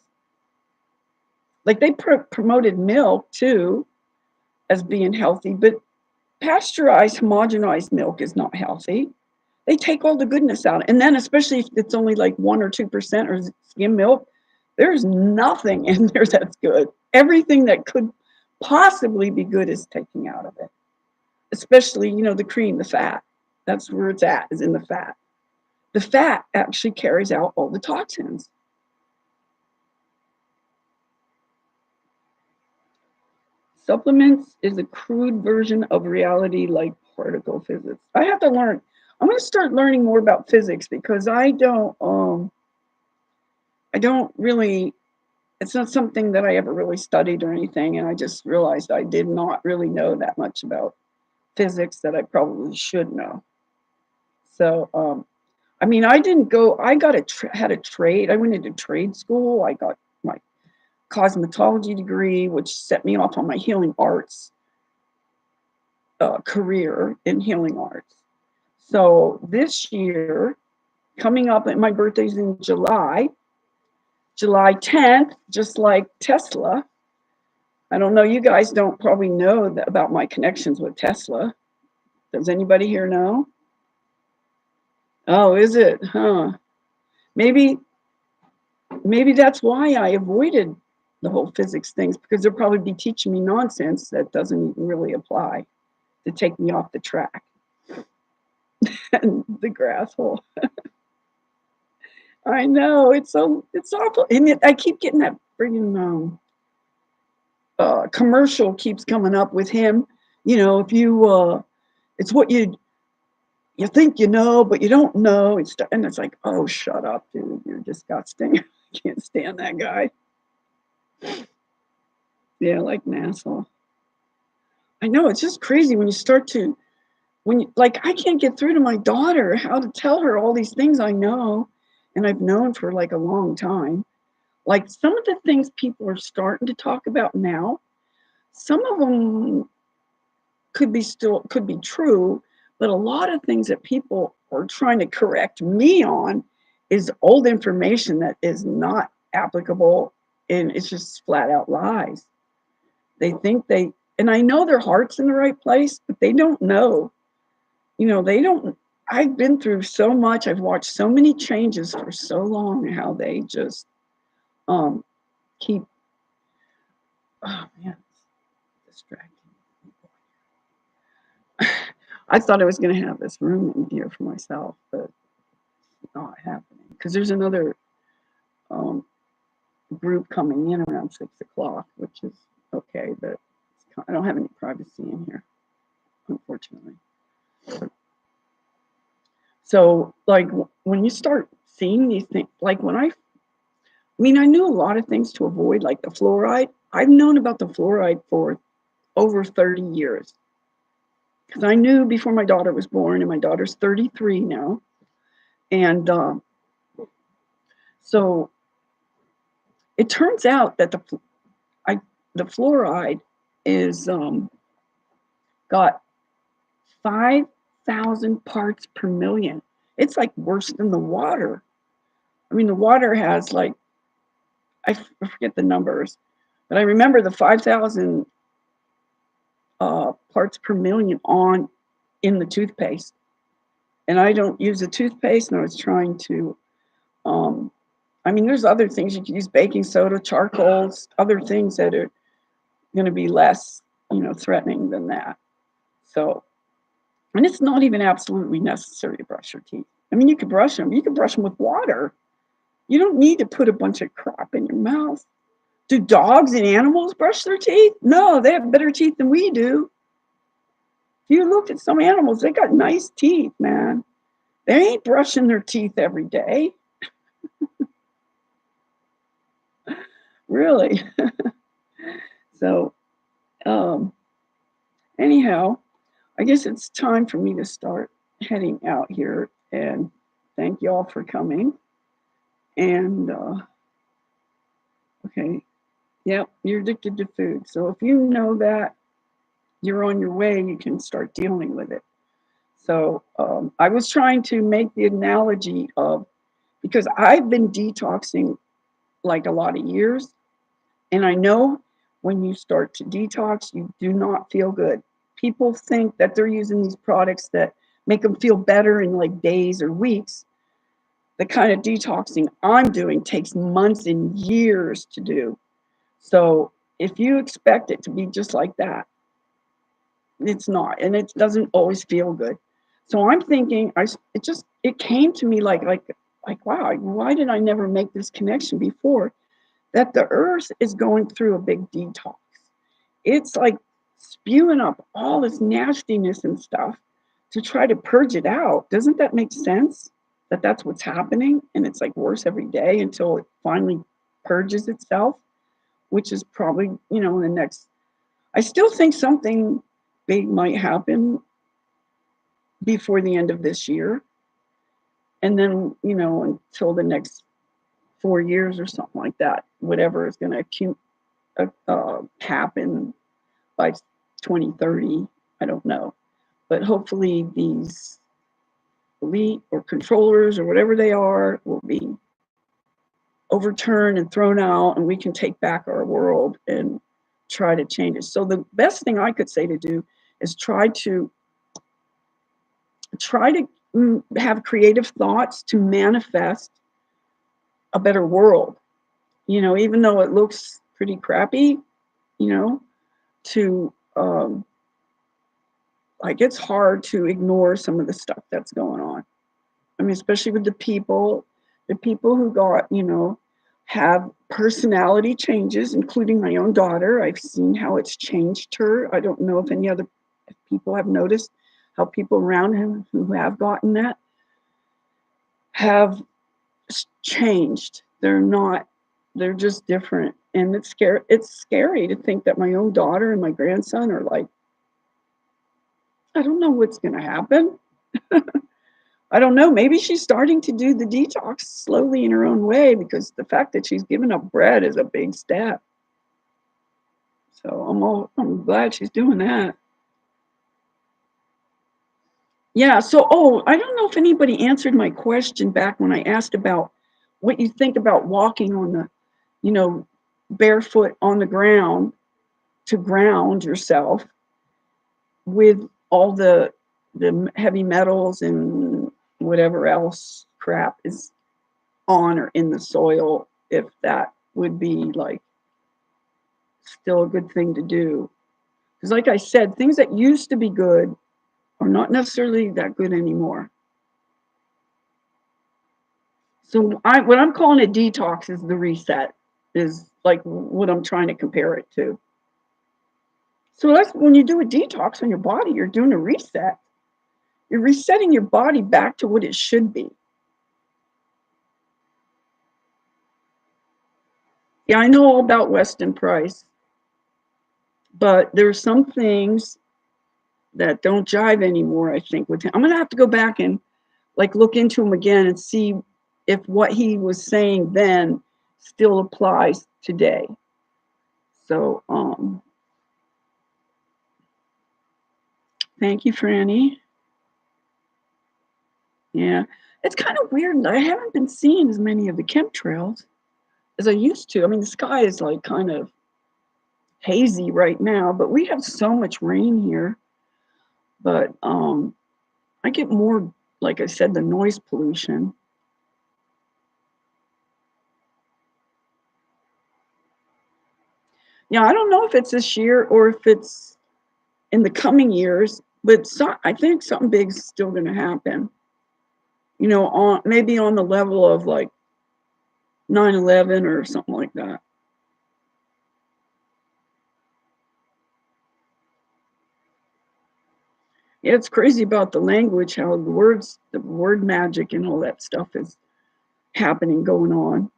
Like they promoted milk too as being healthy, but pasteurized, homogenized milk is not healthy. They take all the goodness out. And then especially if it's only like 1 or 2% or skim milk, there's nothing in there that's good. Everything that could possibly be good is taking out of it. Especially, the cream, the fat. That's where it's at, is in the fat. The fat actually carries out all the toxins. Supplements is a crude version of reality like particle physics. I have to learn. I'm going to start learning more about physics because I don't really, it's not something that I ever really studied or anything. And I just realized I did not really know that much about physics that I probably should know. So I mean, I didn't go, I got had a trade. I went into trade school. I got my cosmetology degree, which set me off on my healing arts career in healing arts. So this year, coming up, and my birthday's in July 10th, just like Tesla. I don't know, you guys don't probably know about my connections with Tesla. Does anybody here know? Oh, is it? Huh. Maybe maybe that's why I avoided the whole physics things, because they'll probably be teaching me nonsense that doesn't even really apply to take me off the track. And the grass hole. I know, it's awful. And I keep getting that friggin' commercial keeps coming up with him. You know, if you it's what you think you know, but you don't know. And it's like, oh, shut up, dude. You're disgusting. I can't stand that guy. Yeah, like NASA. I know, it's just crazy when you start to, like, I can't get through to my daughter how to tell her all these things I know and I've known for like a long time. Like some of the things people are starting to talk about now, some of them could be true, but a lot of things that people are trying to correct me on is old information that is not applicable, and it's just flat out lies. They think and I know their heart's in the right place, but they don't know. You know, they don't. I've been through so much. I've watched so many changes for so long, how they just um keep, oh man, it's distracting. I thought I was going to have this room in here for myself, but it's not happening because there's another um, group coming in around 6 o'clock, which is okay, but I don't have any privacy in here, unfortunately. So, like, when you start seeing these things, like I knew a lot of things to avoid, like the fluoride. I've known about the fluoride for over 30 years because I knew before my daughter was born, and my daughter's 33 now. And so it turns out that the fluoride is got 5,000 parts per million. It's like worse than the water. I mean, the water has like, I forget the numbers, but I remember the 5,000 parts per million in the toothpaste. And I don't use a toothpaste, and I was trying to, I mean, there's other things you can use: baking soda, charcoals, other things that are going to be less, threatening than that. So, and it's not even absolutely necessary to brush your teeth. I mean, you could brush them. You could brush them with water. You don't need to put a bunch of crap in your mouth. Do dogs and animals brush their teeth? No, they have better teeth than we do. If you look at some animals, they got nice teeth, man. They ain't brushing their teeth every day. Really. So, anyhow, I guess it's time for me to start heading out here, and thank you all for coming. And okay, yep, you're addicted to food. So if you know that, you're on your way, you can start dealing with it. So I was trying to make the analogy of, because I've been detoxing like a lot of years, and I know when you start to detox, you do not feel good. People think that they're using these products that make them feel better in like days or weeks. The kind of detoxing I'm doing takes months and years to do. So if you expect it to be just like that, it's not, and it doesn't always feel good. So I'm thinking, it came to me like wow, why did I never make this connection before? That the earth is going through a big detox. It's like spewing up all this nastiness and stuff to try to purge it out. Doesn't that make sense? That's what's happening, and it's like worse every day until it finally purges itself, which is probably, in the next. I still think something big might happen before the end of this year. and then, until the next 4 years or something like that, whatever is going to happen by 2030, I don't know. But hopefully these elite or controllers or whatever they are will be overturned and thrown out, and we can take back our world and try to change it. So the best thing I could say to do is try to have creative thoughts to manifest a better world. Even though it looks pretty crappy, to like, it's hard to ignore some of the stuff that's going on. I mean, especially with the people who got, have personality changes, including my own daughter. I've seen how it's changed her. I don't know if people have noticed how people around him who have gotten that have changed. They're just different. And it's scary to think that my own daughter and my grandson are like, I don't know what's going to happen. I don't know. Maybe she's starting to do the detox slowly in her own way, because the fact that she's given up bread is a big step. So I'm glad she's doing that. Yeah. So, I don't know if anybody answered my question back when I asked about what you think about walking on the, barefoot on the ground to ground yourself with all the heavy metals and whatever else crap is on or in the soil, if that would be like still a good thing to do. Because like I said, things that used to be good are not necessarily that good anymore. So what I'm calling a detox is the reset, is like what I'm trying to compare it to. So that's when you do a detox on your body, you're doing a reset. You're resetting your body back to what it should be. Yeah, I know all about Weston Price, but there's some things that don't jive anymore, I think, with him. I'm going to have to go back and like look into him again and see if what he was saying then still applies today. So, thank you, Franny. Yeah, it's kind of weird. I haven't been seeing as many of the chemtrails as I used to. I mean, the sky is like kind of hazy right now, but we have so much rain here. But I get more, like I said, the noise pollution. Yeah, I don't know if it's this year or if it's in the coming years, but I think something big's still going to happen. Maybe on the level of like 9/11 or something like that. Yeah, it's crazy about the language, how the word magic and all that stuff is happening, going on.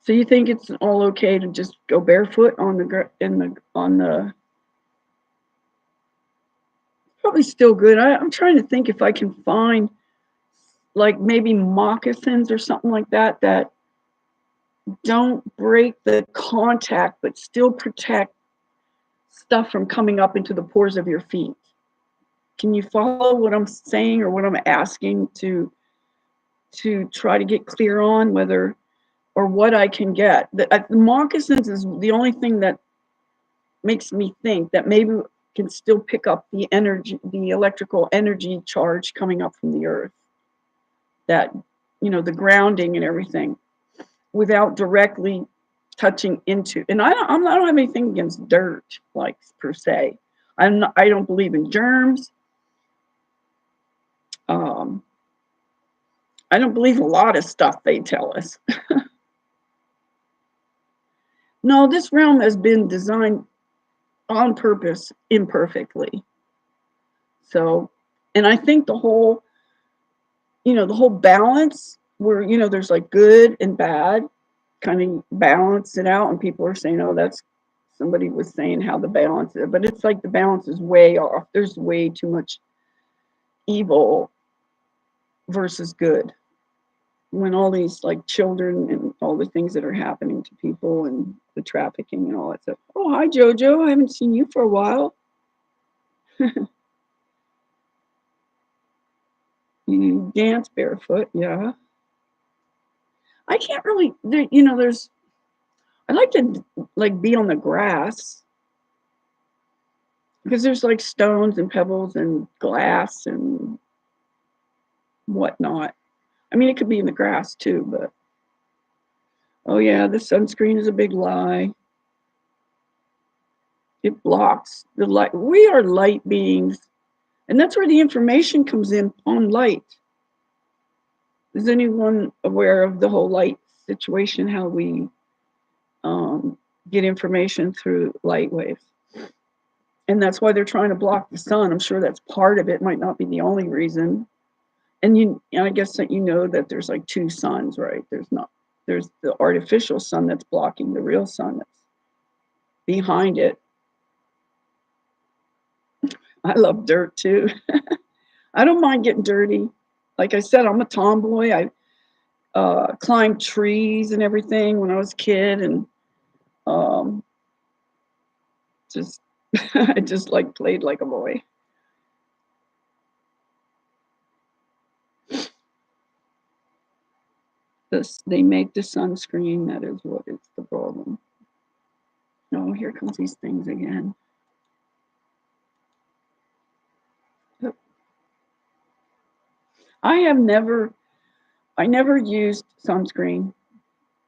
So you think it's all okay to just go barefoot on the probably still good. I'm trying to think if I can find like maybe moccasins or something like that don't break the contact but still protect stuff from coming up into the pores of your feet. Can you follow what I'm saying or what I'm asking to try to get clear on whether or what I can get? The moccasins is the only thing that makes me think that maybe can still pick up the energy, the electrical energy charge coming up from the earth, that, the grounding and everything, without directly touching into. And I don't have anything against dirt, like, per se. I don't believe in germs. I don't believe a lot of stuff they tell us. No, this realm has been designed on purpose imperfectly. So, and I think the whole balance where, there's like good and bad, kind of balance it out. And people are saying, oh, somebody was saying how the balance is, but it's like the balance is way off. There's way too much evil versus good. When all these like children and all the things that are happening to people and the trafficking and all that stuff. Oh, hi Jojo, I haven't seen you for a while. You dance barefoot, yeah. I can't really, there's, I like to like be on the grass because there's like stones and pebbles and glass and whatnot. I mean, it could be in the grass too, but oh yeah, the sunscreen is a big lie. It blocks the light. We are light beings, and that's where the information comes in on light. Is anyone aware of the whole light situation? How we get information through light waves? And that's why they're trying to block the sun. I'm sure that's part of it. Might not be the only reason. And I guess that that there's like two suns, right? There's the artificial sun that's blocking the real sun that's behind it. I love dirt too. I don't mind getting dirty. Like I said, I'm a tomboy. I climbed trees and everything when I was a kid, and just I just like played like a boy. They make the sunscreen. That is what is the problem. Oh, here comes these things again. I never used sunscreen.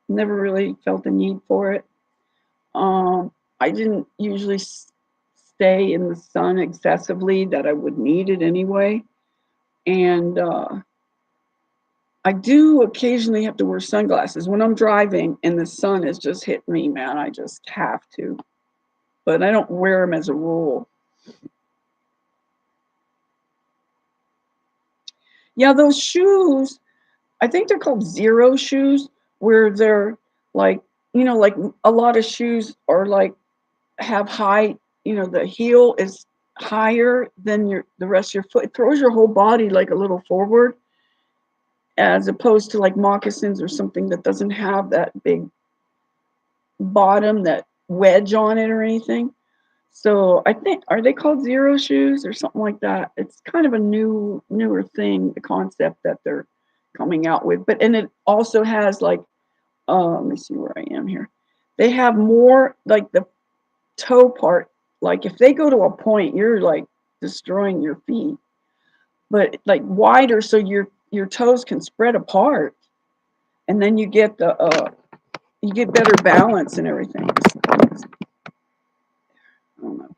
Never really felt the need for it. I didn't usually stay in the sun excessively that I would need it anyway. And I do occasionally have to wear sunglasses when I'm driving and the sun is just hitting me, man. I just have to. But I don't wear them as a rule. Yeah, those shoes, I think they're called zero shoes, where they're like, like a lot of shoes are like have high, the heel is higher than the rest of your foot. It throws your whole body like a little forward, as opposed to like moccasins or something that doesn't have that big bottom, that wedge on it or anything. So I think, are they called zero shoes or something like that? It's kind of a newer thing, the concept that they're coming out with. And it also has like, let me see where I am here. They have more like the toe part. Like if they go to a point, you're like destroying your feet. But like wider, so your toes can spread apart, and then you get better balance and everything. I don't know.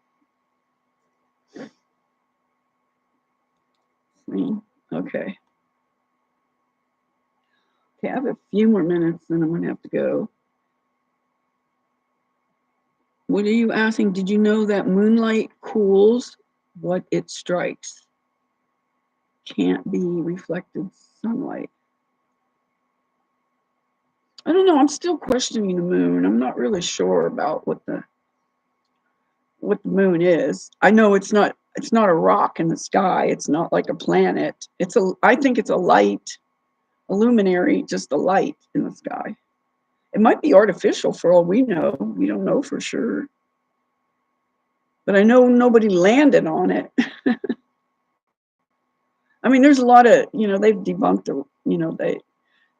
Okay. Okay, I have a few more minutes, then I'm gonna have to go. What are you asking? Did you know that moonlight cools what it strikes? Can't be reflected sunlight. I don't know. I'm still questioning the moon. I'm not really sure about what the moon is. I know it's not a rock in the sky. It's not like a planet. I think it's a light, a luminary, just a light in the sky. It might be artificial for all we know. We don't know for sure. But I know nobody landed on it. I mean, there's a lot of, they've debunked they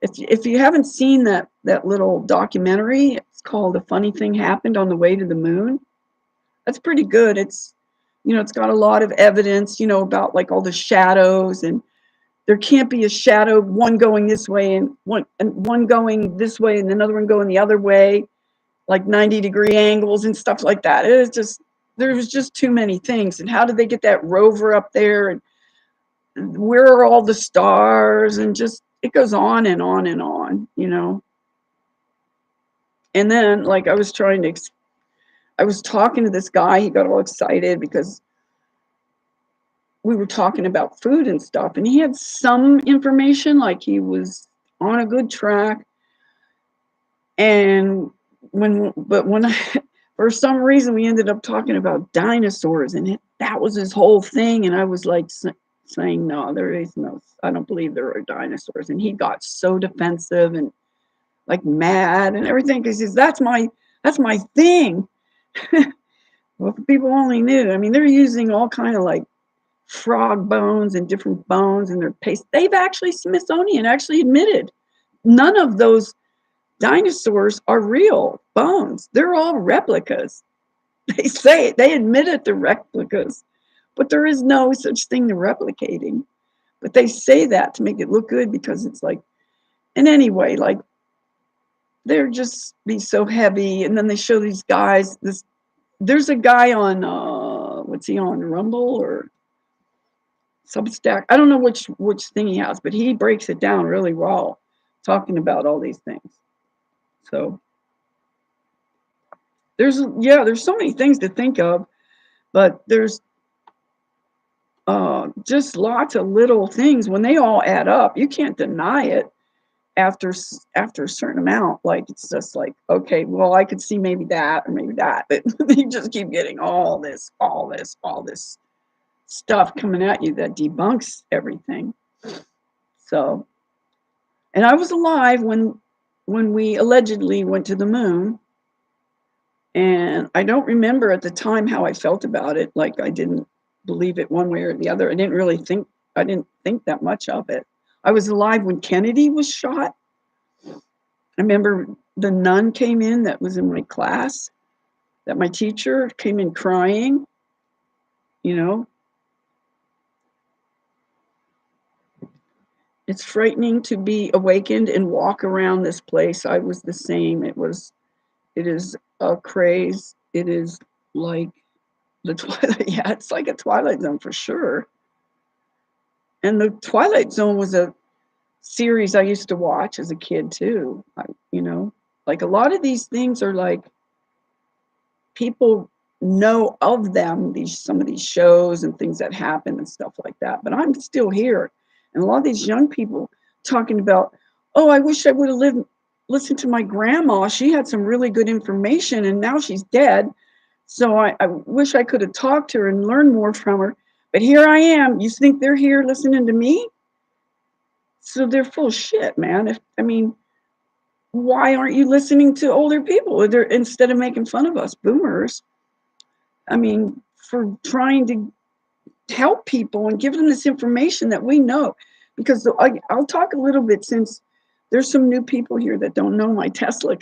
if you haven't seen that little documentary, it's called A Funny Thing Happened on the Way to the Moon. That's pretty good. It's got a lot of evidence, about like all the shadows, and there can't be a shadow, one going this way and one going this way and another one going the other way, like 90-degree angles and stuff like that. There was just too many things. And how did they get that rover up there? And where are all the stars? And just, it goes on and on and on, And then, like, I was talking to this guy. He got all excited because we were talking about food and stuff, and he had some information, like he was on a good track. And when for some reason we ended up talking about dinosaurs, and that was his whole thing. And I was like saying, no, there is no, I don't believe there are dinosaurs. And he got so defensive and like mad and everything because he says, that's my thing. Well, if people only knew. I mean, they're using all kind of like frog bones and different bones in their paste. They've actually, Smithsonian actually admitted none of those dinosaurs are real bones. They're all replicas. They say it, they admitted they're replicas, but there is no such thing to replicating. But they say that to make it look good because it's like, and anyway, like they're just be so heavy. And then they show these guys, there's a guy on, what's he on, Rumble or Substack? I don't know which thing he has, but he breaks it down really well, talking about all these things. So there's so many things to think of, but there's just lots of little things. When they all add up, you can't deny it after a certain amount. Like it's just like, okay, well, I could see maybe that or maybe that, but you just keep getting all this stuff coming at you that debunks everything. So, and I was alive when we allegedly went to the moon, and I don't remember at the time how I felt about it. Like I didn't believe it one way or the other. I didn't think that much of it. I was alive when Kennedy was shot. I remember the nun came in that was in my class, that my teacher came in crying, you know. It's frightening to be awakened and walk around this place. I was the same. It is a craze. It is like the Twilight. Yeah, it's like a Twilight Zone for sure. And the Twilight Zone was a series I used to watch as a kid too. Like a lot of these things are like people know of them, some of these shows and things that happen and stuff like that. But I'm still here. And a lot of these young people talking about, oh, I wish I would have listened to my grandma. She had some really good information and now she's dead. So I wish I could have talked to her and learned more from her. But here I am. You think they're here listening to me? So they're full of shit, man. Why aren't you listening to older people instead of making fun of us boomers? I mean, for trying to help people and give them this information that we know. Because I'll talk a little bit, since there's some new people here that don't know my Tesla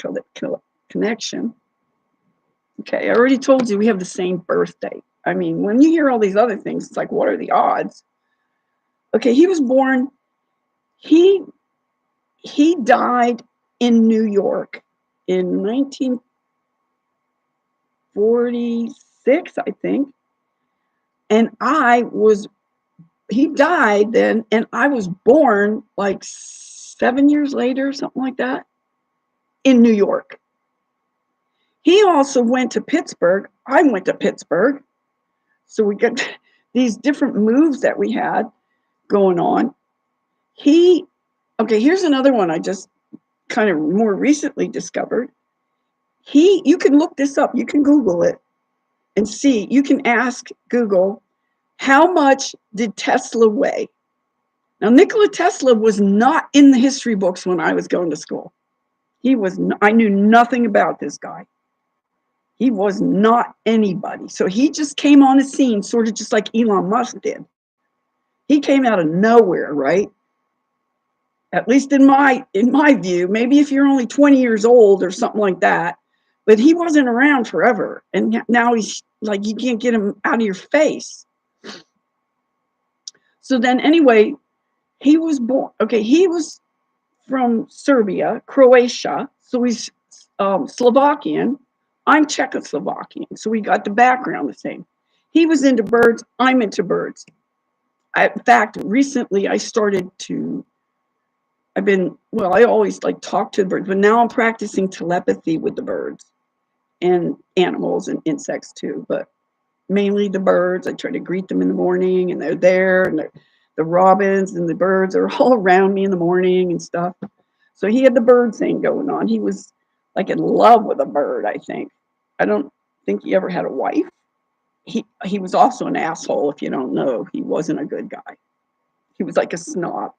connection. Okay, I already told you we have the same birthday. I mean, when you hear all these other things, it's like, what are the odds? Okay, he was born, he died in New York in 1946, I think. And he died then, and I was born like 7 years later, something like that, in New York. He also went to Pittsburgh. I went to Pittsburgh. So we got these different moves that we had going on. Okay, here's another one I just kind of more recently discovered. You can look this up. You can Google it and see. You can ask Google, how much did Tesla weigh? Now, Nikola Tesla was not in the history books when I was going to school. I knew nothing about this guy. He was not anybody. So he just came on the scene, sort of just like Elon Musk did. He came out of nowhere, right? At least in my view. Maybe if you're only 20 years old or something like that. But he wasn't around forever. And now he's like, you can't get him out of your face. So then anyway, he was born, okay, he was from Serbia, Croatia. So he's Slovakian. I'm Czechoslovakian. So we got the background the same. He was into birds. I'm into birds. In fact, recently I always like talk to the birds, but now I'm practicing telepathy with the birds and animals and insects too, but mainly the birds. I try to greet them in the morning, and they're there, and the robins and the birds are all around me in the morning and stuff. So he had the bird thing going on. He was like in love with a bird, I think. I don't think he ever had a wife. He was also an asshole, if you don't know. He wasn't a good guy. He was like a snob.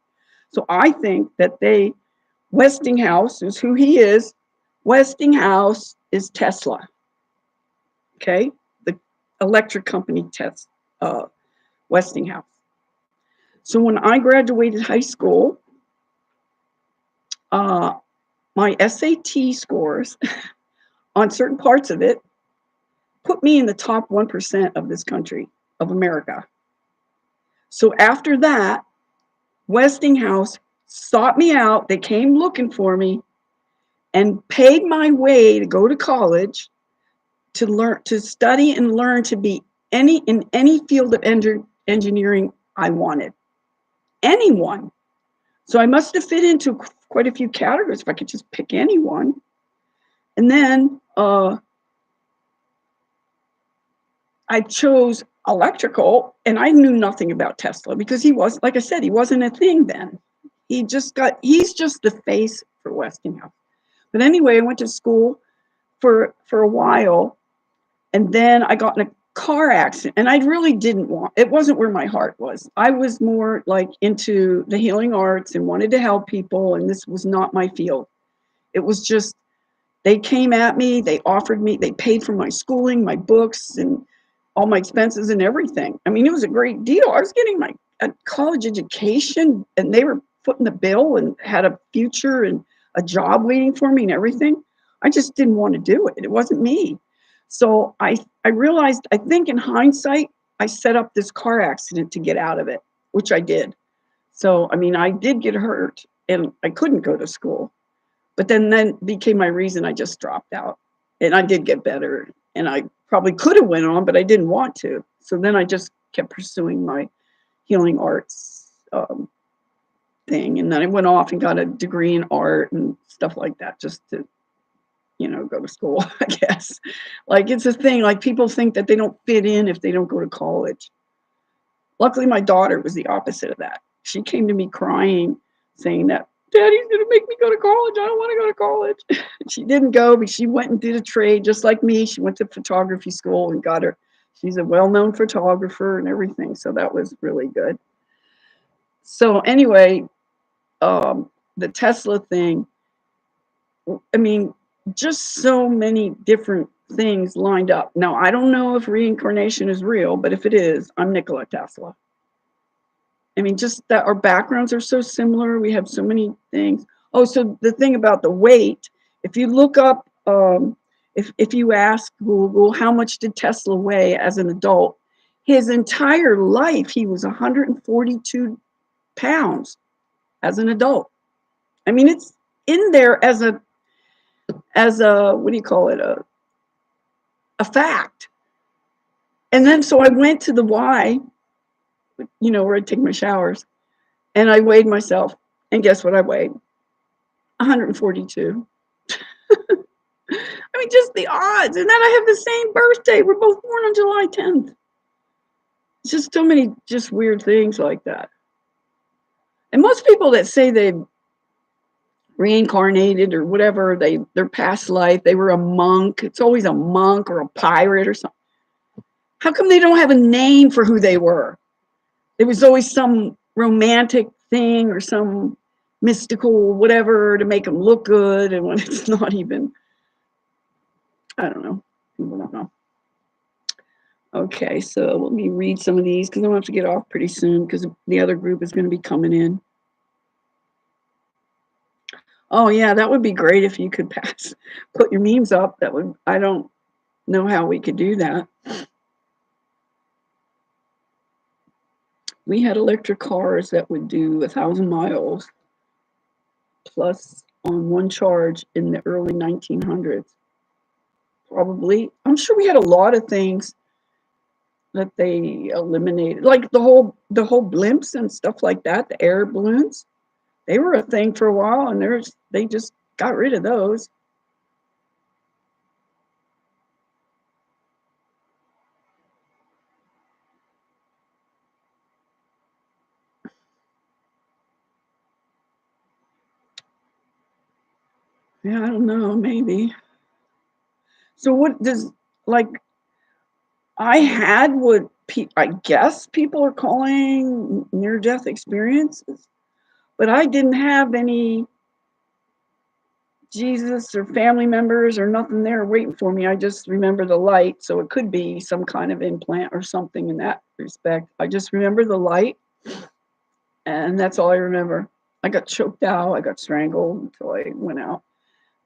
So I think that Westinghouse is who he is. Westinghouse is Tesla. Okay, the electric company Westinghouse. So when I graduated high school, my SAT scores on certain parts of it put me in the top 1% of this country, of America. So after that, Westinghouse sought me out. They came looking for me and paid my way to go to college to learn, to study and learn to be in any field of engineering I wanted. Anyone. So I must have fit into quite a few categories if I could just pick anyone. And then I chose electrical, and I knew nothing about Tesla because he was, like I said, he wasn't a thing then. He's just the face for Westinghouse. But anyway, I went to school for a while, and then I got in a car accident, and I really didn't want, it wasn't where my heart was. I was more like into the healing arts and wanted to help people, and this was not my field. It was just, they came at me, they offered me, they paid for my schooling, my books, and all my expenses and everything. I mean, it was a great deal. I was getting a college education, and they were footing the bill and had a future and a job waiting for me and everything. I just didn't want to do it. It wasn't me. So I realized, I think in hindsight, I set up this car accident to get out of it, which I did. So, I mean, I did get hurt and I couldn't go to school. But then became my reason. I just dropped out, and I did get better, and I probably could have went on, but I didn't want to. So then I just kept pursuing my healing arts thing, and then I went off and got a degree in art and stuff like that, just to, go to school. I guess, like, it's a thing. Like, people think that they don't fit in if they don't go to college. Luckily, my daughter was the opposite of that. She came to me crying, saying that, Daddy's going to make me go to college. I don't want to go to college. She didn't go, but she went and did a trade just like me. She went to photography school and she's a well-known photographer and everything. So that was really good. So anyway, the Tesla thing, I mean, just so many different things lined up. Now, I don't know if reincarnation is real, but if it is, I'm Nikola Tesla. I mean, just that our backgrounds are so similar. We have so many things. Oh, so the thing about the weight, if you look up, if you ask Google, how much did Tesla weigh as an adult? His entire life, he was 142 pounds as an adult. I mean, it's in there as a, what do you call it? A fact. And then, so I went to the Y, where I take my showers, and I weighed myself, and guess what I weighed? 142. I mean, just the odds. And then I have the same birthday. We're both born on July 10th. It's just so many just weird things like that. And most people that say they reincarnated or whatever, their past life, they were a monk. It's always a monk or a pirate or something. How come they don't have a name for who they were? It was always some romantic thing or some mystical whatever to make them look good, and when it's not even, I don't know. People don't know. Okay, so let me read some of these because I'm going to have to get off pretty soon because the other group is going to be coming in. Oh, yeah, that would be great if you could put your memes up. I don't know how we could do that. We had electric cars that would do 1,000 miles plus on one charge in the early 1900s. Probably. I'm sure we had a lot of things that they eliminated, like the whole blimps and stuff like that, the air balloons. They were a thing for a while, and they just got rid of those. Yeah, I don't know, maybe. So what does, like, I had what I guess people are calling near-death experiences, but I didn't have any Jesus or family members or nothing there waiting for me. I just remember the light, so it could be some kind of implant or something in that respect. I just remember the light, and that's all I remember. I got choked out, I got strangled until I went out,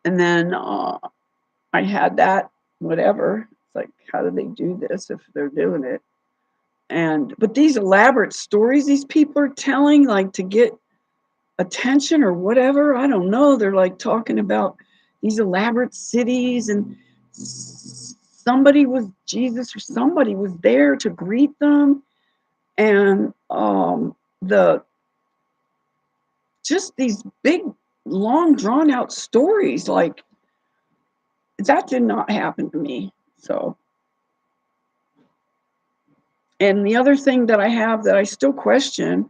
and then, I had that whatever. It's like, how do they do this if they're doing it? But these elaborate stories these people are telling, like, to get attention or whatever, I don't know. They're, like, talking about these elaborate cities, and somebody was Jesus or somebody was there to greet them, and, the just these big, long, drawn out stories, like, that did not happen to me, so and the other thing that I have that I still question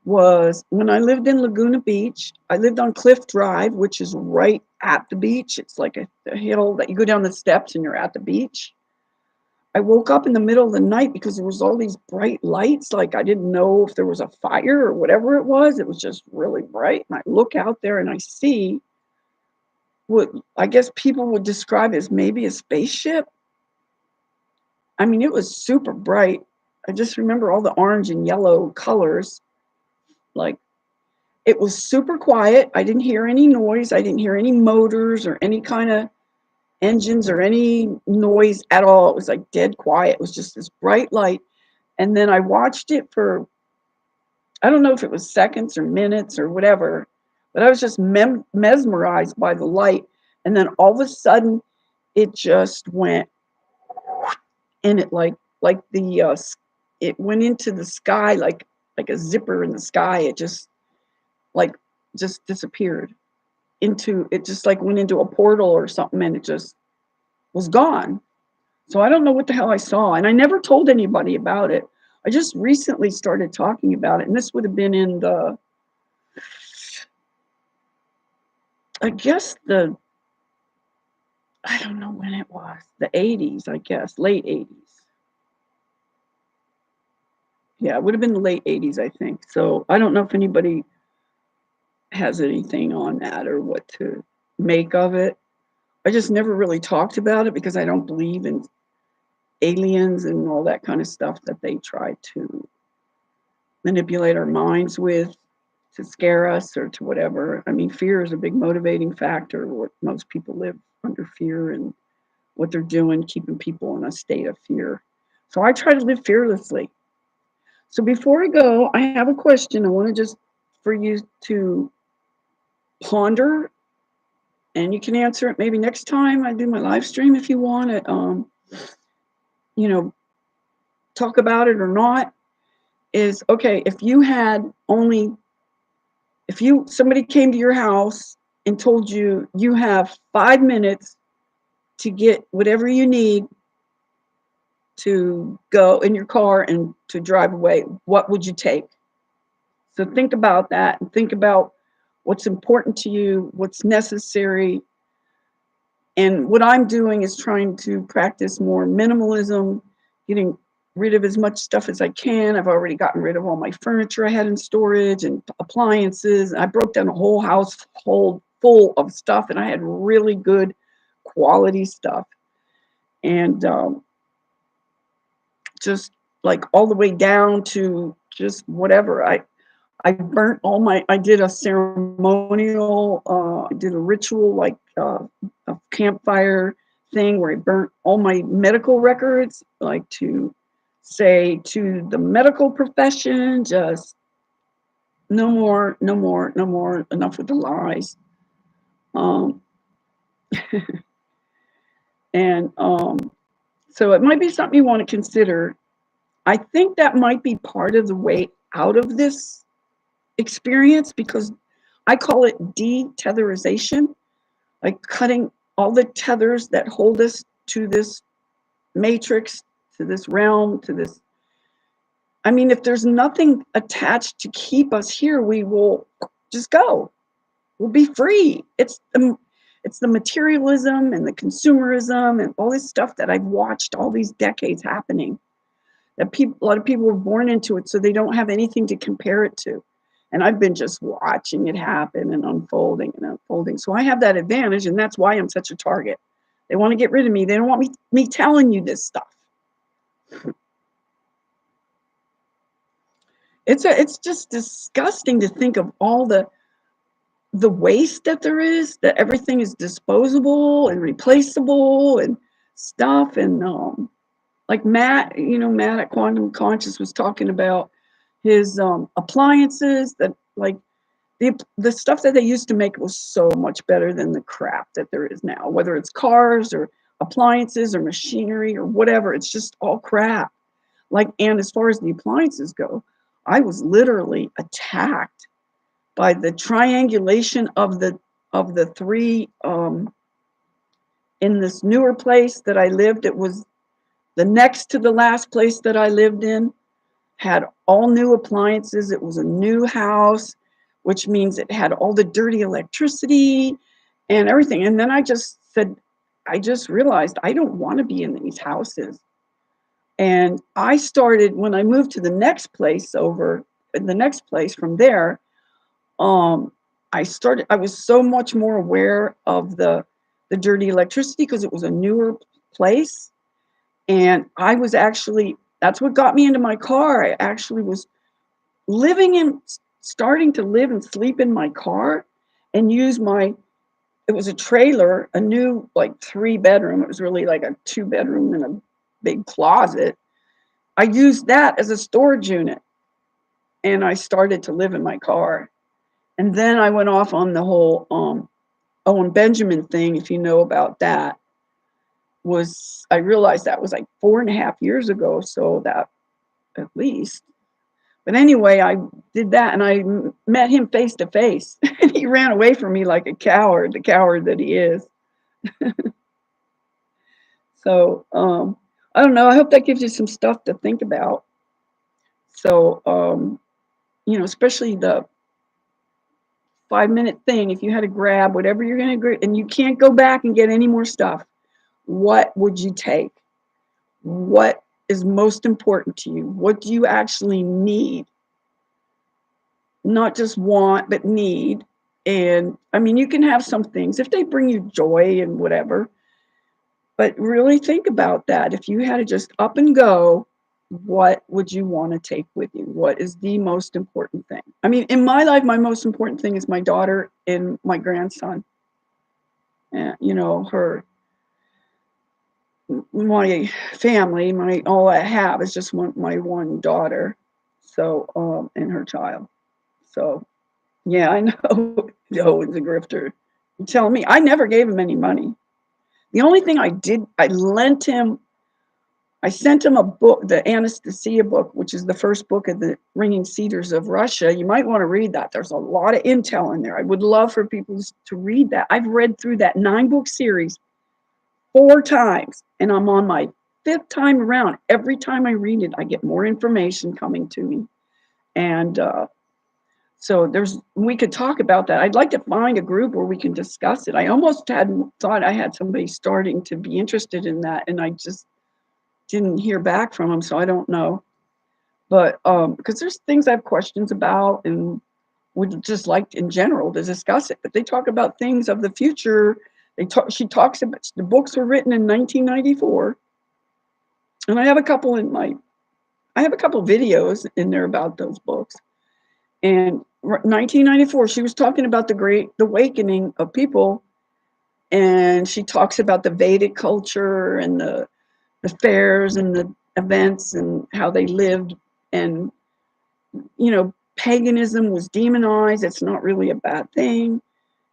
was when I lived in Laguna Beach, I lived on Cliff Drive, which is right at the beach. It's like a hill that you go down the steps and you're at the beach. I woke up in the middle of the night because there was all these bright lights. Like I didn't know if there was a fire or whatever it was. It was just really bright. And I look out there and I see what I guess people would describe as maybe a spaceship. I mean, it was super bright. I just remember all the orange and yellow colors. Like it was super quiet. I didn't hear any noise. I didn't hear any motors or any kind of engines or any noise at all. It was like dead quiet. It was just this bright light. And then I watched it for, I don't know if it was seconds or minutes or whatever, but I was just mesmerized by the light. And then all of a sudden, it just went, and it like the it went into the sky like a zipper in the sky. It just like just disappeared into it, just like went into a portal or something, and it just was gone. So I don't know what the hell I saw, and I never told anybody about it. I just recently started talking about it, and this would have been in the, I guess the, I don't know when it was, the 80s, I guess, late 80s. Yeah, it would have been the late 80s, I think. So I don't know if anybody has anything on that or what to make of it. I just never really talked about it because I don't believe in aliens and all that kind of stuff that they try to manipulate our minds with to scare us or to whatever. I mean, fear is a big motivating factor. What most people live under fear and what they're doing, keeping people in a state of fear. So I try to live fearlessly. So before I go, I have a question I want to just for you to ponder, and you can answer it maybe next time I do my live stream if you want to, you know, talk about it or not. Is okay if you had only if you somebody came to your house and told you you have 5 minutes to get whatever you need to go in your car and to drive away, what would you take? So think about that and think about what's important to you, what's necessary. And what I'm doing is trying to practice more minimalism, getting rid of as much stuff as I can. I've already gotten rid of all my furniture I had in storage and appliances. I broke down a whole household full of stuff, and I had really good quality stuff. And just like all the way down to just whatever. I burnt all my, I did a ceremonial, I did a ritual like a campfire thing where I burnt all my medical records, like to say to the medical profession, just no more, no more, no more, enough with the lies. Um, and so it might be something you want to consider. I think that might be part of the way out of this experience because I call it detetherization, like cutting all the tethers that hold us to this matrix, to this realm, to this. I mean, if there's nothing attached to keep us here, we will just go. We'll be free. It's the materialism and the consumerism and all this stuff that I've watched all these decades happening That people, a lot of people were born into it, so they don't have anything to compare it to. And I've been just watching it happen and unfolding and unfolding. So I have that advantage, and that's why I'm such a target. They want to get rid of me. They don't want me telling you this stuff. It's just disgusting to think of all the waste that there is, that everything is disposable and replaceable and stuff. And like Matt, Matt at Quantum Conscious was talking about his appliances that, like, the stuff that they used to make was so much better than the crap that there is now, whether it's cars or appliances or machinery or whatever. It's just all crap. Like, and as far as the appliances go, I was literally attacked by the triangulation of the three in this newer place that I lived. It was the next to the last place that I lived in, had all new appliances. It was a new house, which means it had all the dirty electricity and everything. And then I just realized I don't want to be in these houses. And I started, when I moved to the next place from there, I was so much more aware of the dirty electricity because it was a newer place. And I was actually, that's what got me into my car. I actually was starting to live and sleep in my car and use it was a trailer, a new, like, 3-bedroom. It was really like a 2-bedroom and a big closet. I used that as a storage unit, and I started to live in my car. And then I went off on the whole Owen Benjamin thing, if you know about that. I realized that was like 4.5 years ago, so that at least. But anyway, I did that, and I met him face to face, and he ran away from me like a coward, the coward that he is. So I don't know. I hope that gives you some stuff to think about. So especially the 5-minute thing. If you had to grab whatever you're going to grab, and you can't go back and get any more stuff, what would you take? What is most important to you? What do you actually need? Not just want, but need. And I mean, you can have some things if they bring you joy and whatever, but really think about that. If you had to just up and go, what would you want to take with you? What is the most important thing? I mean, in my life, my most important thing is my daughter and my grandson. And, my family, all I have is just my one daughter. So, and her child. So, yeah, I know Owen's a grifter. You're telling me, I never gave him any money. The only thing I did, I sent him a book, the Anastasia book, which is the first book of the Ringing Cedars of Russia. You might want to read that. There's a lot of intel in there. I would love for people to read that. I've read through that 9-book series 4 times, and I'm on my 5th time around. Every time I read it, I get more information coming to me. And so we could talk about that. I'd like to find a group where we can discuss it. I almost thought I had somebody starting to be interested in that, and I just didn't hear back from them, so I don't know. But because there's things I have questions about and would just like in general to discuss it. But they talk about things of the future. She talks about, the books were written in 1994, and I have a couple videos in there about those books. And 1994, she was talking about the Great Awakening of people, and she talks about the Vedic culture and the fairs and the events and how they lived. And paganism was demonized. It's not really a bad thing.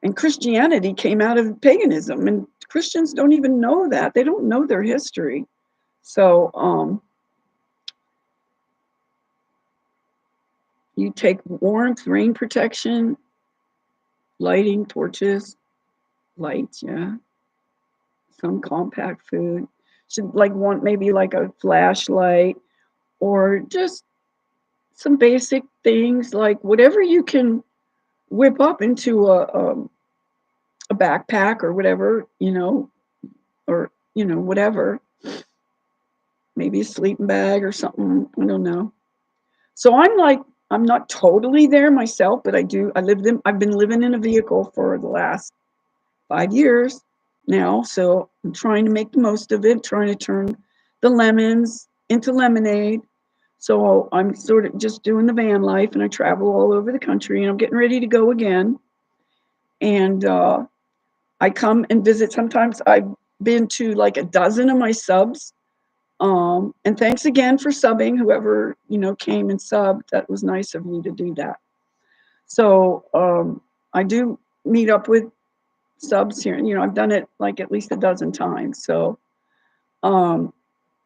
And Christianity came out of paganism, and Christians don't even know that. They don't know their history. So you take warmth, rain protection, lighting, torches, lights, yeah, some compact food. Should want maybe like a flashlight, or just some basic things, like whatever you can whip up into a backpack or whatever, or whatever. maybe a sleeping bag or something. I don't know. So I'm like, I'm not totally there myself, but I've been living in a vehicle for the last 5 years now. So I'm trying to make the most of it, trying to turn the lemons into lemonade. So I'm sort of just doing the van life, and I travel all over the country, and I'm getting ready to go again. And I come and visit. Sometimes I've been to like a dozen of my subs. And thanks again for subbing, whoever, came and subbed. That was nice of you to do that. So I do meet up with subs here. I've done it like at least a dozen times. So um,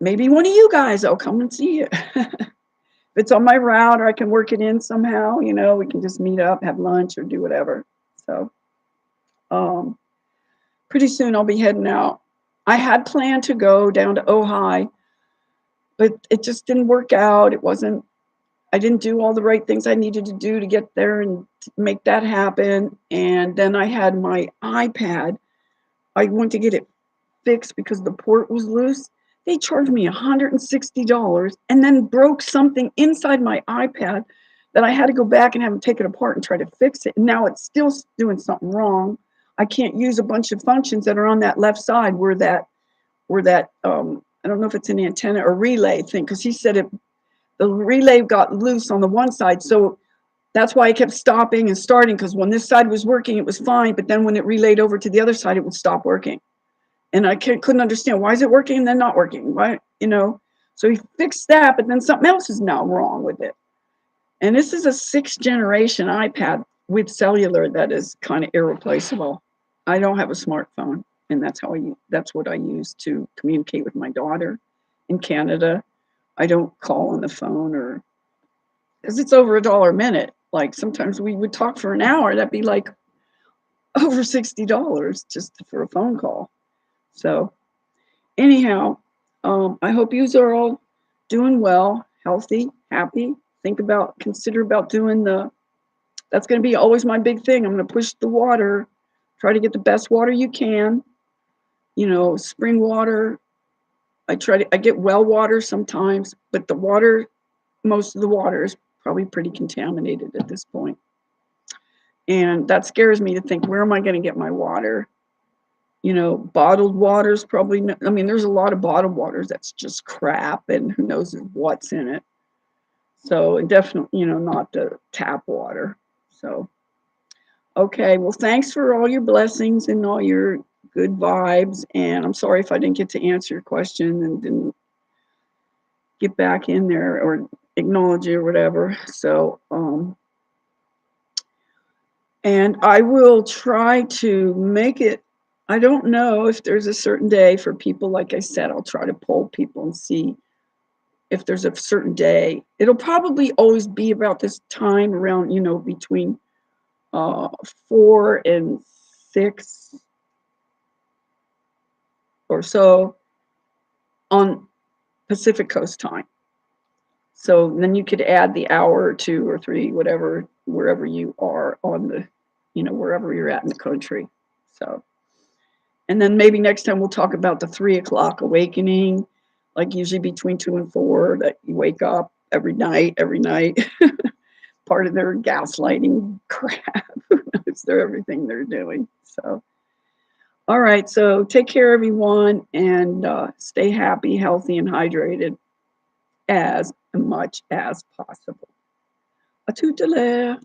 maybe one of you guys, I'll come and see you. If it's on my route or I can work it in somehow, we can just meet up, have lunch, or do whatever. So um, pretty soon I'll be heading out. I had planned to go down to Ojai, but it just didn't work out. I didn't do all the right things I needed to do to get there and make that happen. And then I had my iPad. I went to get it fixed because the port was loose. They charged me $160 and then broke something inside my iPad that I had to go back and have them take it apart and try to fix it. And now it's still doing something wrong. I can't use a bunch of functions that are on that left side where that I don't know if it's an antenna or relay thing, because he said the relay got loose on the one side. So that's why I kept stopping and starting, because when this side was working, it was fine. But then when it relayed over to the other side, it would stop working. And I couldn't understand, why is it working and then not working? Why, So he fixed that, but then something else is now wrong with it. And this is a 6th generation iPad with cellular that is kind of irreplaceable. I don't have a smartphone, and that's what I use to communicate with my daughter in Canada. I don't call on the phone, or because it's over $1 a minute. Like sometimes we would talk for an hour, that'd be like over $60 just for a phone call. So anyhow, I hope you are all doing well, healthy, happy. Consider about doing that's going to be always my big thing. I'm going to push the water, try to get the best water you can, spring water. I get well water sometimes, but most of the water is probably pretty contaminated at this point. And that scares me to think, where am I going to get my water? Bottled water's probably, there's a lot of bottled waters that's just crap, and who knows what's in it. So, and definitely, not the tap water. So, okay. Well, thanks for all your blessings and all your good vibes. And I'm sorry if I didn't get to answer your question and didn't get back in there or acknowledge you or whatever. So, and I will try to make it. I don't know if there's a certain day for people. Like I said, I'll try to poll people and see if there's a certain day. It'll probably always be about this time around, between 4 and 6 or so on Pacific Coast time. So then you could add the hour or 2 or 3, whatever, wherever you are on the, wherever you're at in the country. So, and then maybe next time we'll talk about the 3 o'clock awakening, like usually between 2 and 4, that you wake up every night. Part of their gaslighting crap. It's everything they're doing. So, all right. So take care, everyone, and stay happy, healthy, and hydrated as much as possible. A tutela.